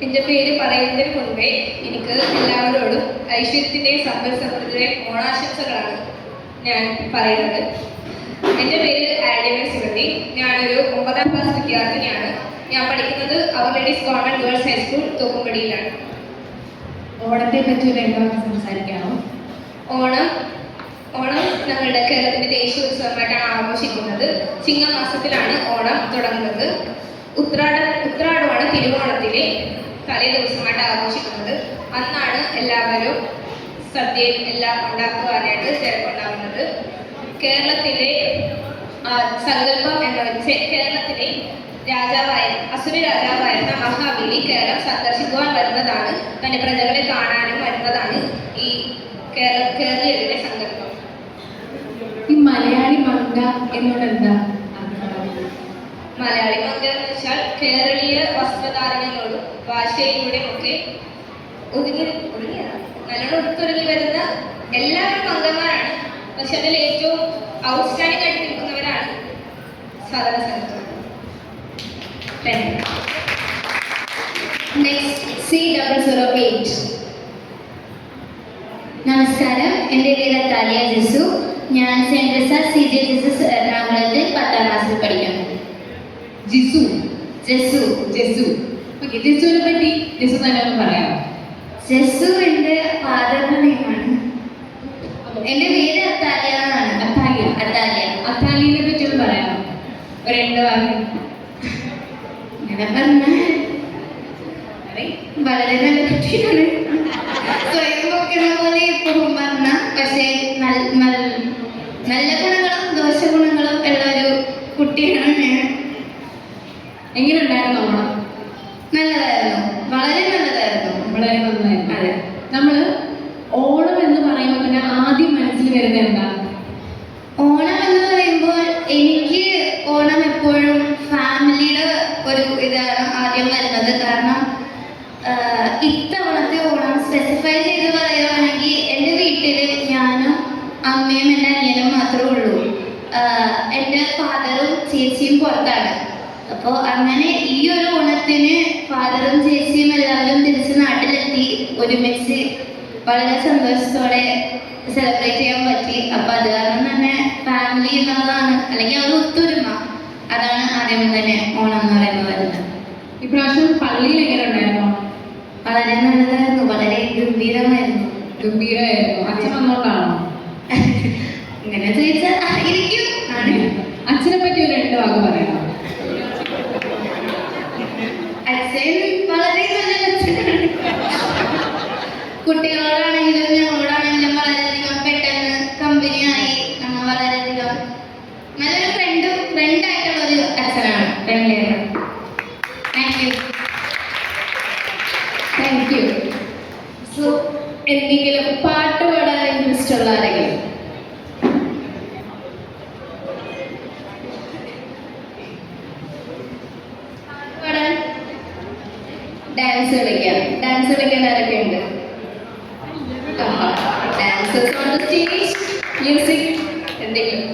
എൻ്റെ പേര് പറയുന്നതിന് മുൻപേ എനിക്ക് എല്ലാവരോടും ഐശ്വര്യത്തിൻ്റെയും സമ്പൽ സമൃദ്ധിയുടെയും ഓണാശംസകളാണ് ഞാൻ പറയുന്നത്. എൻ്റെ പേര് ആഡ്യമേ സുഗന്ധി. ഞാനൊരു 9ാം ക്ലാസ് വിദ്യാർത്ഥിനിയാണ്. ഞാൻ പഠിക്കുന്നത് അവർ ലേഡീസ് ഗവൺമെൻറ് ഗേൾസ് ഹൈസ്കൂൾ തോപ്പുംപടിയിലാണ്. ഓണത്തെ പറ്റി 2 വാക്ക് സംസാരിക്കാമോ? ഓണം ഞങ്ങളുടെ കേരളത്തിൻ്റെ ദേശീയ ഉത്സവമായിട്ടാണ് ആഘോഷിക്കുന്നത്. ചിങ്ങമാസത്തിലാണ് ഓണം തുടങ്ങുന്നത്. ഉത്രാടമാണ് തിരുവോണത്തിലെ തലേ ദിവസമായിട്ട് ആഘോഷിക്കുന്നത്. അന്നാണ് എല്ലാവരും സദ്യയും എല്ലാം ഉണ്ടാക്കുവാനായിട്ട് തിരക്കുണ്ടാകുന്നത്. കേരളത്തിലെ സങ്കല്പം എന്ന് വെച്ച് കേരളത്തിലെ അസുര രാജാവായിരുന്ന മഹാബലി കേരളം സന്ദർശിക്കുവാൻ വരുന്നതാണ്. തന്റെ പ്രജകളെ കാണാനും വരുന്നതാണ് ഈ കേരളീയരുടെ സങ്കല്പം. ഈ മലയാളി മങ്ക എന്നോട് എന്താ? മലയാളി മങ്ക എന്ന് വെച്ചാൽ കേരളീയ വസ്ത്രധാരണങ്ങളോടും ഭാഷയിലൂടെയും ഒക്കെ നല്ലോണം ഒത്തൊരുങ്ങി വരുന്ന എല്ലാവരും മംഗന്മാരാണ്. പക്ഷെ അതിൽ ഏറ്റവും ഔട്ട്സ്റ്റാൻഡിംഗ് ആയിട്ട് നിൽക്കുന്നവരാണ് സാധാരണ സംഘം. Next C008. നമസ്കാരം, എൻ്റെ പേര് താലിയ ജസു. ഞാൻ സെൻറ് റിസാർട്ട് CJSS എറണാകുളത്തിൽ 10ാം ക്ലാസ്സിൽ പഠിക്കുന്നു. Jesus ജസു ജസു okay. ജസുവിനെ പറ്റി ജസു തന്നെ ഒന്ന് പറയാമോ? ജസു എൻ്റെ ഫാദറിന്റെ നെയിമാണ്. എൻ്റെ പേര് അത്താലിയ എന്നാണ്. അത്താലിയ. അത്താലിയ. അത്താലിയെ പറ്റി ഒന്ന് പറയാമോ? ഒരു 2 വാക്യം. അങ്ങനെ പറഞ്ഞ വളരെ നല്ല കുട്ടിയാണ്. സ്വയം നോക്കുന്ന പോലെ ഇപ്പോഴും പറഞ്ഞ, പക്ഷേ നല്ല ഗുണങ്ങളും ദോഷ ഗുണങ്ങളും ഉള്ള ഒരു കുട്ടിയാണ് ഞാൻ. എങ്ങനെ ഉണ്ടായിരുന്നു ഓണം? നല്ലതായിരുന്നു, വളരെ നല്ലതായിരുന്നു. വളരെ നന്നായിരുന്നു. അതെ. നമ്മള് ഓണം എന്ന് പറയുമ്പോൾ തന്നെ ആദ്യം മനസ്സിൽ വരുന്നത് എന്താ? ഓണം എന്ന് പറയുമ്പോൾ എനിക്ക് ഓണം എപ്പോഴും ഫാമിലിയുടെ ഒരു ഇതാണ് ആദ്യം വരുന്നത്. കാരണം ഇത്തവണത്തെ ഓണം സ്പെസിഫൈ ചെയ്ത് പറയുകയാണെങ്കിൽ എൻ്റെ വീട്ടിൽ ഞാനും അമ്മയും എൻ്റെ അനിയനും മാത്രമേ ഉള്ളൂ. എൻ്റെ ഫാദറും ചേച്ചിയും പുറത്താണ്. അപ്പോൾ അങ്ങനെ ഈ ഒരു ഓണത്തിന് ഫാദറും ചേച്ചിയും എല്ലാവരും തിരിച്ച് നാട്ടിലെത്തി ഒരുമിച്ച് വളരെ സന്തോഷത്തോടെ സെലിബ്രേറ്റ് ചെയ്യാൻ പറ്റി. അപ്പോൾ അത് കാരണം തന്നെ ഫാമിലി എന്നുള്ളതാണ്, അല്ലെങ്കിൽ അവർ ഒത്തൊരുമ, അതാണ് ആദ്യം തന്നെ ഓണം എന്ന് പറയുന്നത് വരുന്നത്. ഇപ്രാവശ്യം പള്ളിയിൽ എങ്ങനെ ഉണ്ടായിരുന്നു? വളരെ നല്ലതായിരുന്നു, വളരെ ഗംഭീരമായിരുന്നു. ഗംഭീരമായിരുന്നു. അച്ഛൻ വന്നോണ്ടാണോ? ഇങ്ങനെ ചോദിച്ചാൽ ആയിരിക്കും. ആണ്. അച്ഛനെ പറ്റി ഒരു 2 വാക്ക് പറയാമോ? അച്ഛൻ വളരെ നല്ല അച്ഛനാണ്. കുട്ടികളോടാണെങ്കിലും ഞങ്ങളോടാണെങ്കിലും വളരെയധികം പെട്ടെന്ന് കമ്പനിയായി നമ്മൾ വളരെയധികം നല്ലൊരു ഫ്രണ്ടായിട്ടുള്ള ഒരു അച്ഛനാണ്. Thank you. Thank you. So എന്തെങ്കിലും പാട്ട് പാടാൻ ഇൻട്രസ്റ്റ് ഉള്ള ആരെങ്കിലും? പാടാൻ ഡാൻസ് കളിക്കാൻ ആരൊക്കെ ഉണ്ട്? Dancers on the stage, music എന്തെങ്കിലും?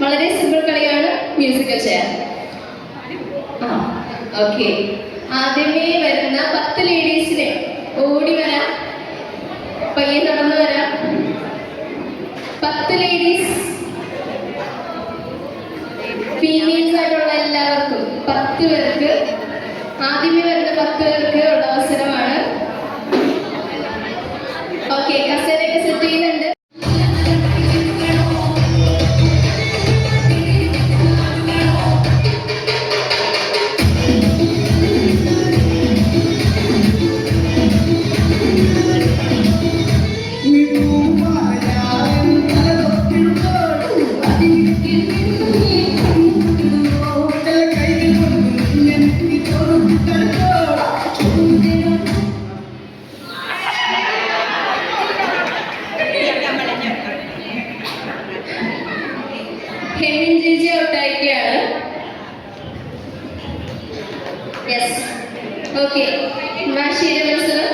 വളരെ സിമ്പിൾ കളിയാണ് മ്യൂസിക്കൽ ചെയർ. ഓക്കെ, ആദ്യമേ വരുന്ന 10 ലേഡീസിനെ ഓടി വരാം, പയ്യെ നടന്നു വരാം. 10 ലേഡീസ്, ഫീമെയിൽസ് ആയിട്ടുള്ള എല്ലാവർക്കും 10 പേർക്ക്, ആദ്യമേ വരുന്ന 10 പേർക്ക് ഉള്ള അവസരമാണ്. ഓക്കെ, കസേരയൊക്കെ സെറ്റ് ചെയ്യുന്നുണ്ട്. ഹെമിൻ ചേച്ചി ഔട്ടായിരിക്കുകയാണ്. Yes, okay. മാഷീര മത്സരം.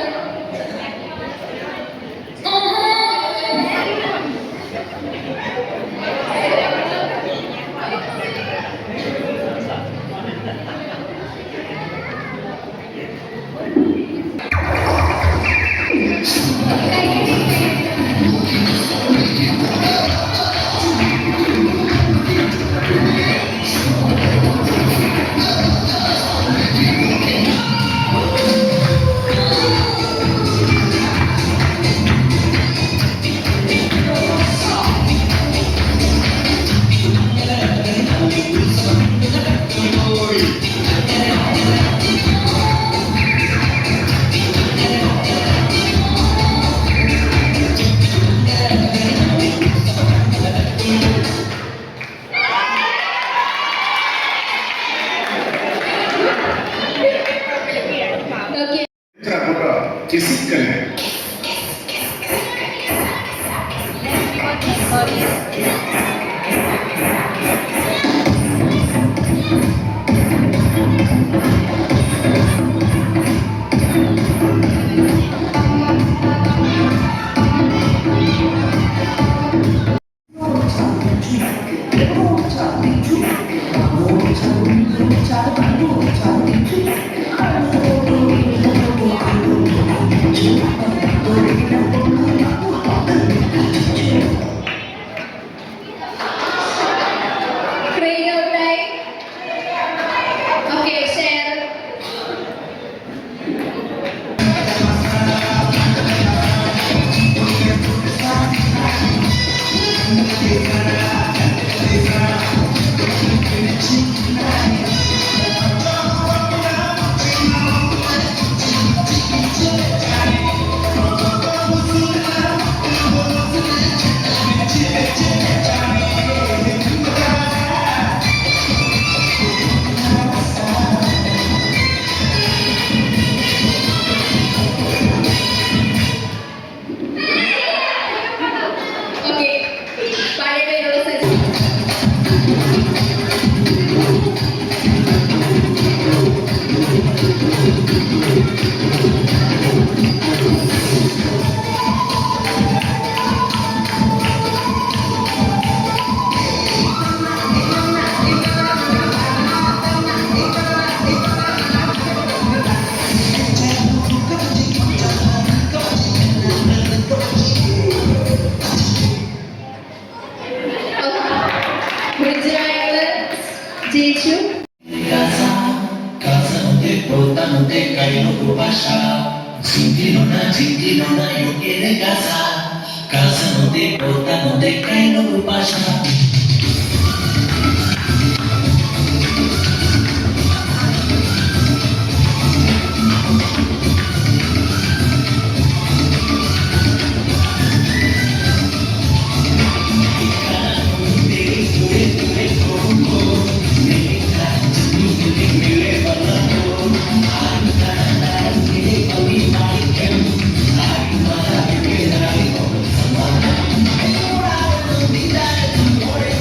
More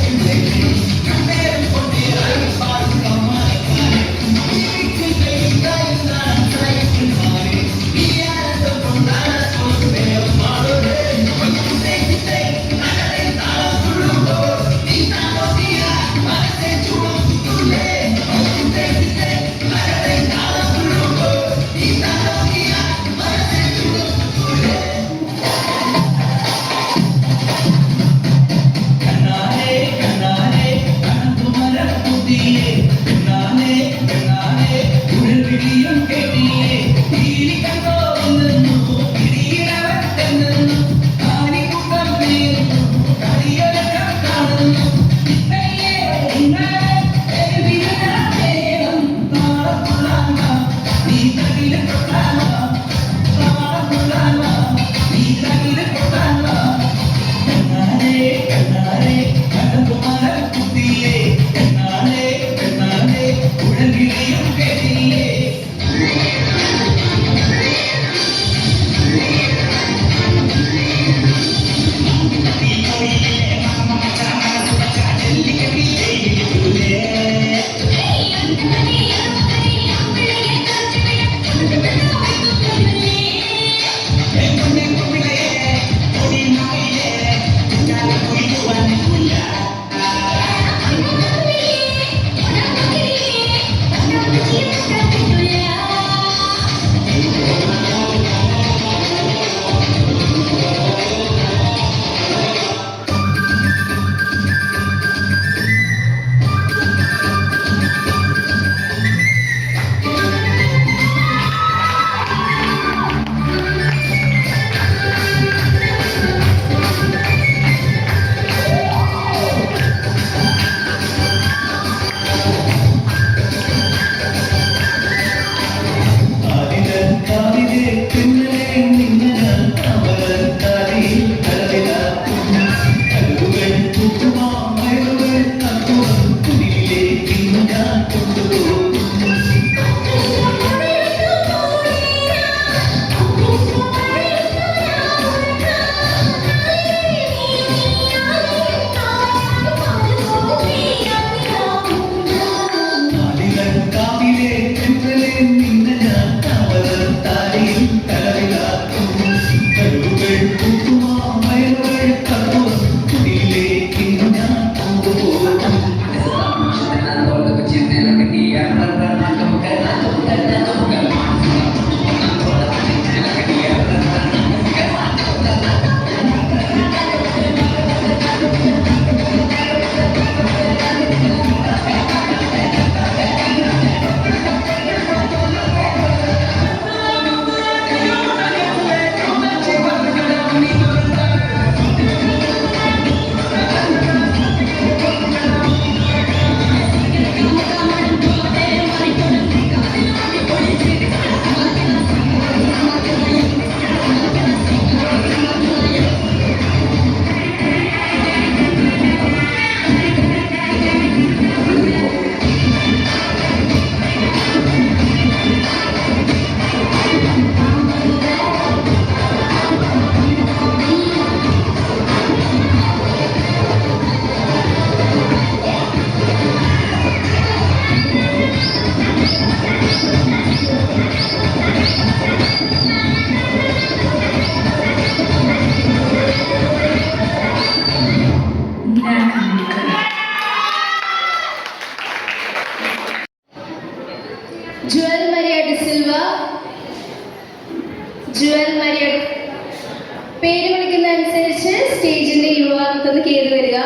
നമുക്കൊന്ന് കയറി വരിക.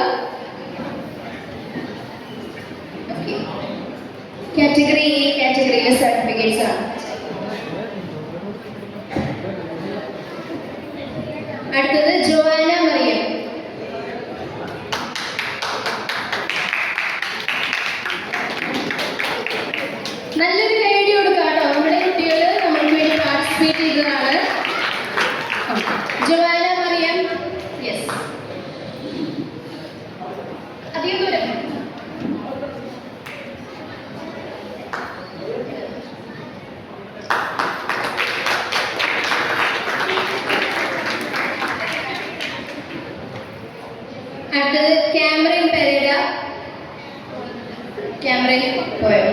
കാറ്റഗറി എ കാറ്റഗറിയിലെ സർട്ടിഫിക്കറ്റ്സ് ആണ്. അടുത്തത് ജോവാന മറിയം. നല്ലൊരു ഐഡിയ കൊടുക്കാട്ടോ. നമ്മുടെ കുട്ടികൾ നമ്മൾക്ക് വേണ്ടി പാർട്ടിസിപ്പേറ്റ് ചെയ്തതാണ്. ജോവാന മറിയം. യെസ്, അധികം ദൂരം. അടുത്തത് ക്യാമറൻ പെരേര. ക്യാമറൻ പോയോ?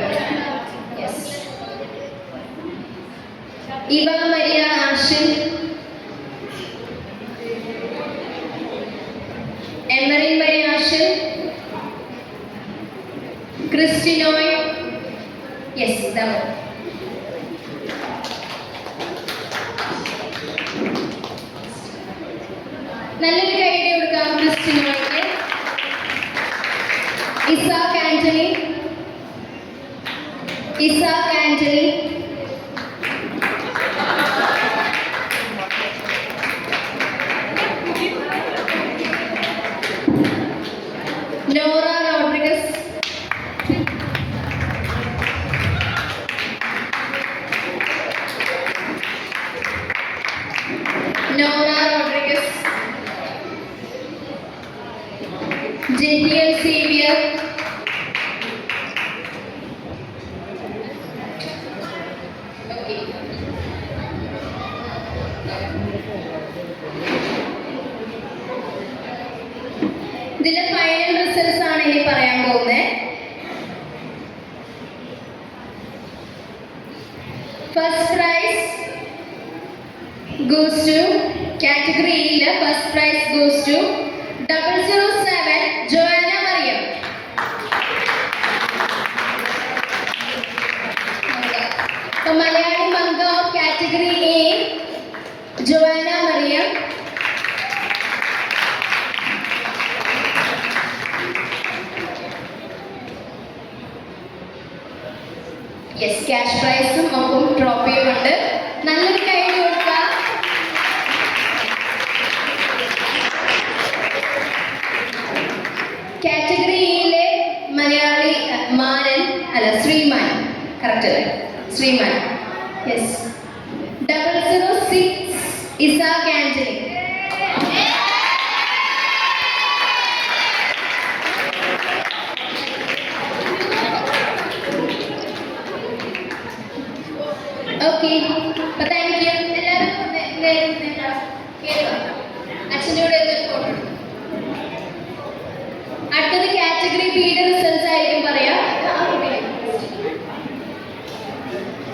യെസ്. ഇവ മരിയ ആഷിൻ. എമറിൻ മരിയ ആഷിൻ. ക്രിസ്റ്റിനോയ്. യെസ്, ഇതാണ്. നല്ലൊരു ഐഡിയ കൊടുക്കാം ക്രിസ്റ്റിനോയ്ക്ക്. ഇസാക്ക് ആന്റണി. ഇസാക്ക് ആന്റണി. നോറ റോഡ്രിഗസ്. നോറ റോഡ്രിഗസ്. ജെനിയൽ സേവിയർ. ഇതിലെ ഫൈനൽ റിസൾട്ട്സ് ആണ് ഇനി പറയാൻ പോകുന്നത്. First prize goes to category A. First prize goes to 007 Joanna Mariam. So Malayali Manka of category A Joanna Mariam. Yes, cash പ്രൈസും ഒപ്പം ട്രോഫിയും ഉണ്ട്. നല്ലൊരു കൈ കൊടുക്കുക. കാറ്റഗറി എയിലെ മലയാളി മാനൻ അല്ല ശ്രീമാൻ. കറക്റ്റ് അല്ലേ? ശ്രീമാൻ. യെസ്. 006 ഇസാക്ക് ആന്റണി. ഓക്കെ, അപ്പൊ താങ്ക് യു. എല്ലാവരും അച്ഛൻ്റെ കൂടെ ഫോട്ടോ. അടുത്തത് കാറ്റഗറി ബിയുടെ റിസൾട്ട്സ് ആയിരിക്കും പറയാം.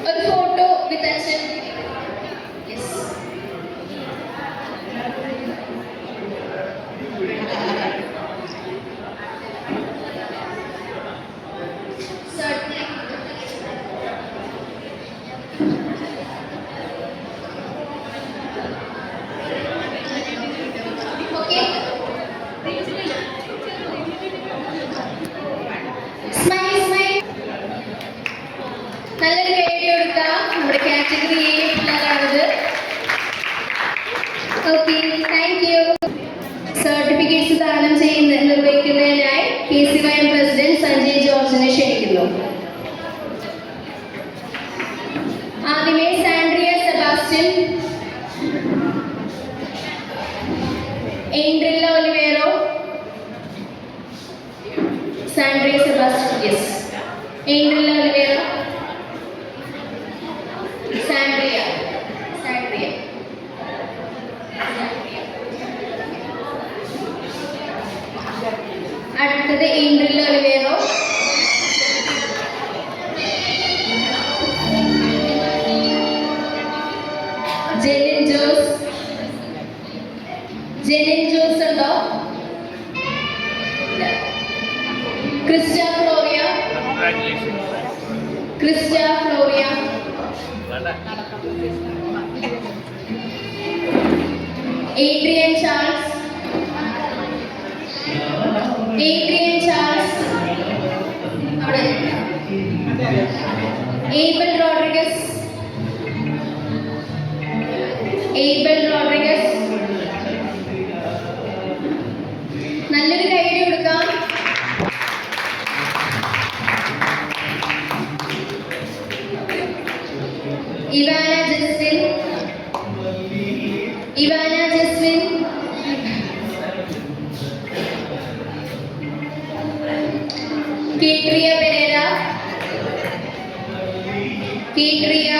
ഒരു ഫോട്ടോ വിത്ത് അച്ഛൻ. യെസ്. നല്ലൊരു ഐഡിയ കൊടുക്കാം. നമ്മുടെ കാറ്റഗറി എ പിള്ളേരാണിത്. Okay, thank you. സർട്ടിഫിക്കറ്റ്സ് ദാനം നിർവഹിക്കുന്നതിനായി KCYM പ്രസിഡന്റ് സഞ്ജയ് ജോർജിനെ ക്ഷണിക്കുന്നു. ആദ്യമേ സാൻഡ്രിയ സെബാസ്റ്റ്യൻ, എൻഡ്രില്ല ഒലിവേറോ. സാൻഡ്രിയ സെബാസ്റ്റ്യൻ. യെസ്. എൻഡ്രില്ല ഒലിവേറോ. സാൻഡ്രിയ. സാൻഡ്രിയ. അടുത്തത് എൻഡ്രില്ല ഒലിവേറോ. ജെനിൻ ജോസ്. ജെനിൻ ജോസ് ഉണ്ടോ? ക്രിസ്റ്റ ഫ്ലോറിയ. ക്രിസ്റ്റ ഫ്ലോറിയ. ഏഡ്രിയൻ ചാൾസ്. Adrian Charles. അവിടെ. Abel Rodriguez. Abel Rodriguez. നല്ലൊരു കൈയടി കൊടുക്കാം. Ivana Jaswin. Ivana Jaswin. Ketria Pereira. Ketria.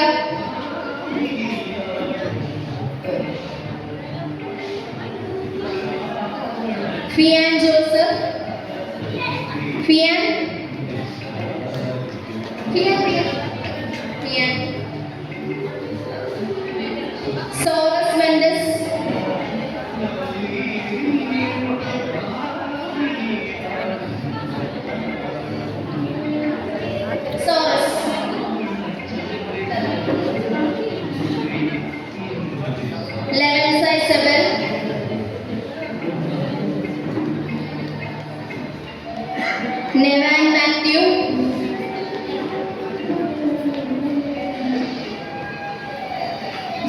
Fian Joseph. Fian. Soros Mendes. Soros. Levensa Isabel. Nevan Matthew.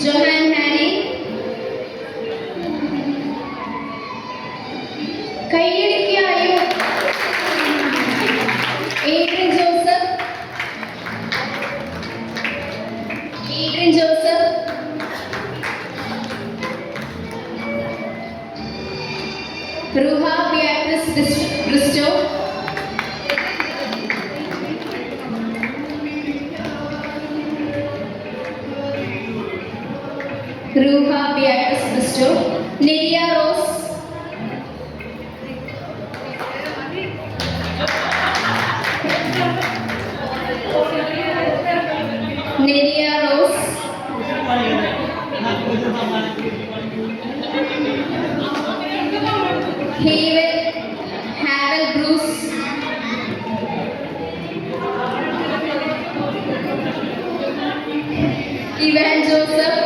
Johan Harry. കൈയടിക്കായോ? Adrian Joseph. Adrian Joseph. Ruha Beatrice Bristow. Ruha Beatrice Bristow. Lydia Rose. Lydia Rose. Havel Bruce. Ivan Joseph.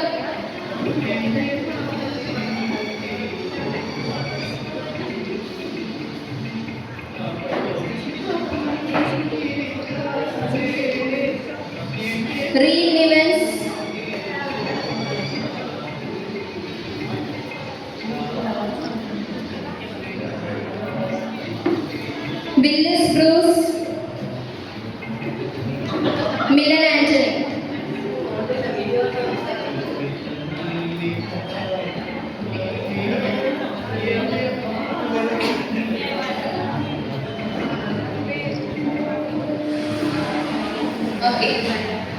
Reed Nivens. Willis Bruce. Milan Anthony. Okay.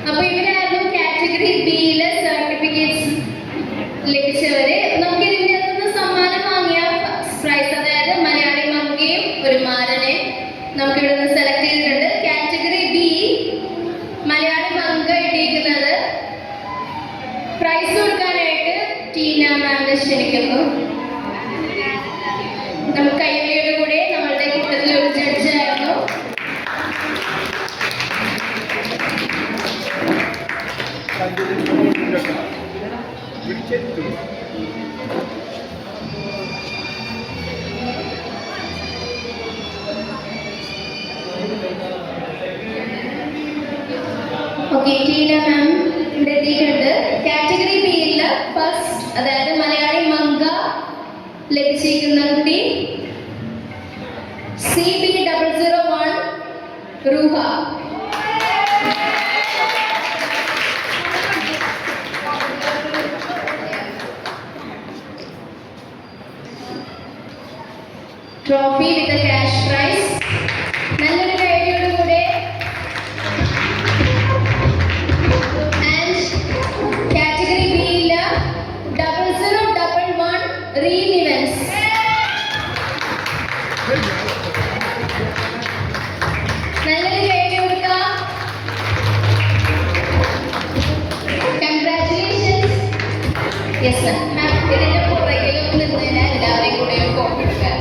അപ്പോൾ ഇവരായിരുന്നു category ബിയിലെ certificates ലഭിച്ചവര്. നമുക്ക് ഇതിൽ നിന്ന് സമ്മാനം വാങ്ങിയ price, അതായത് മലയാളി മങ്കയും ഒരു മാരനെ നമുക്ക് ഇവിടെ നിന്ന് സെലക്ട് ചെയ്തിട്ടുണ്ട്. കാറ്റഗറി ബി മലയാളി മങ്ക ഇട്ടിരിക്കുന്നത് പ്രൈസ് കൊടുക്കാനായിട്ട് ടീന മാമിനെ ക്ഷണിക്കുന്നു. നമുക്ക് കൈകളിയുടെ കൂടെ നമ്മളുടെ കൂട്ടത്തിൽ ഒരു ജഡ്ജായിരുന്നു. ഓക്കെ, ടീന മാം ഇവിടെ എത്തിയിട്ടുണ്ട്. കാറ്റഗറി ബിയിൽ ഫസ്റ്റ്, അതായത് മലയാളി മങ്ക ലഭിച്ചിരിക്കുന്ന കുട്ടി CB001 റൂഹ. ട്രോഫി വിത്ത് ക്യാഷ് പ്രൈസ്. നല്ലൊരു കൈയോട് കൂടെ. ആൻഡ് കാറ്റഗറി ബിയിൽ 0011 റീൻ ഇവൻസ്. നല്ലൊരു കൈയോട് കൊടുക്കാം. കൺഗ്രാറ്റുലേഷൻസ്. Yes sir. മാം ഇതിന്റെ പുറകിലും നിന്നതിനാൽ എല്ലാവരെയും കൂടെ ഒരു കോപ്പി എടുക്കാം.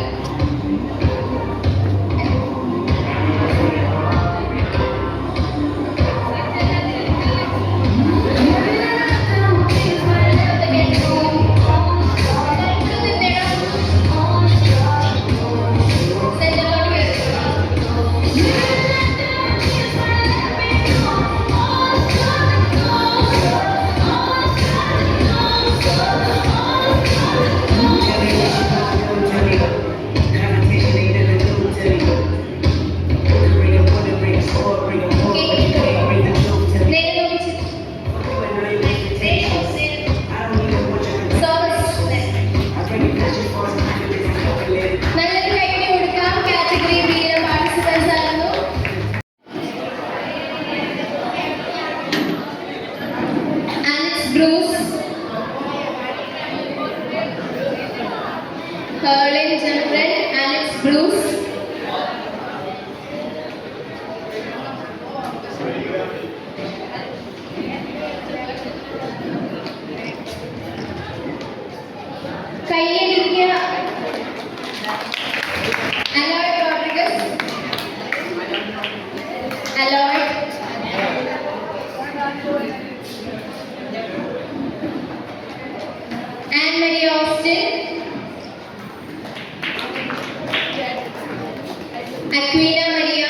Aquina Maria,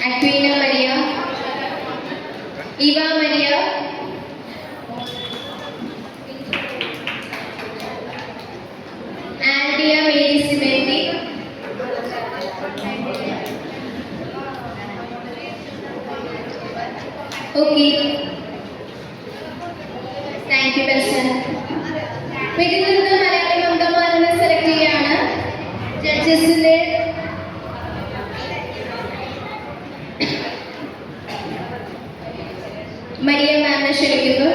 Aquina Maria, Eva Maria, Andrea Mary Simenti, okay thank you best. ഇതിൽ നിന്ന് മലയാളി അംഗന്മാരെ സെലക്ട് ചെയ്യാണ്. ജഡ്ജസിന്റെ മരിയ മാമിനെ ക്ഷണിക്കുന്നു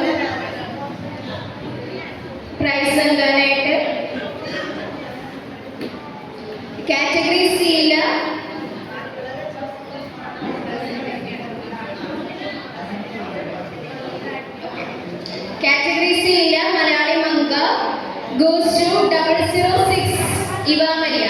പ്രൈസ് നൽകാനായിട്ട്. കാറ്റഗറി സിയില്ല മലയാളി മങ്ക goes to 006 ഇവ മരിയ.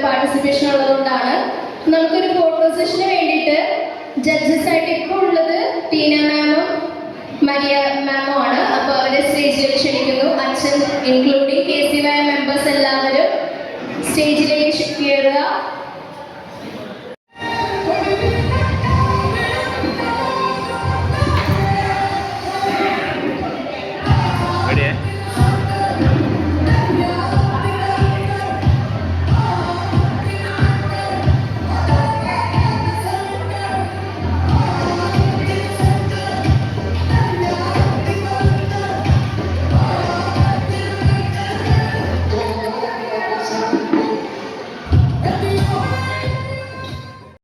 പാർട്ടിസിപ്പേഷൻ ഉള്ളതുകൊണ്ടാണ്. നമുക്കൊരു ഫോട്ടോ സെഷന് വേണ്ടിയിട്ട് ജഡ്ജസ് ആയിട്ട് ഇപ്പോൾ ഉള്ളത് ടീന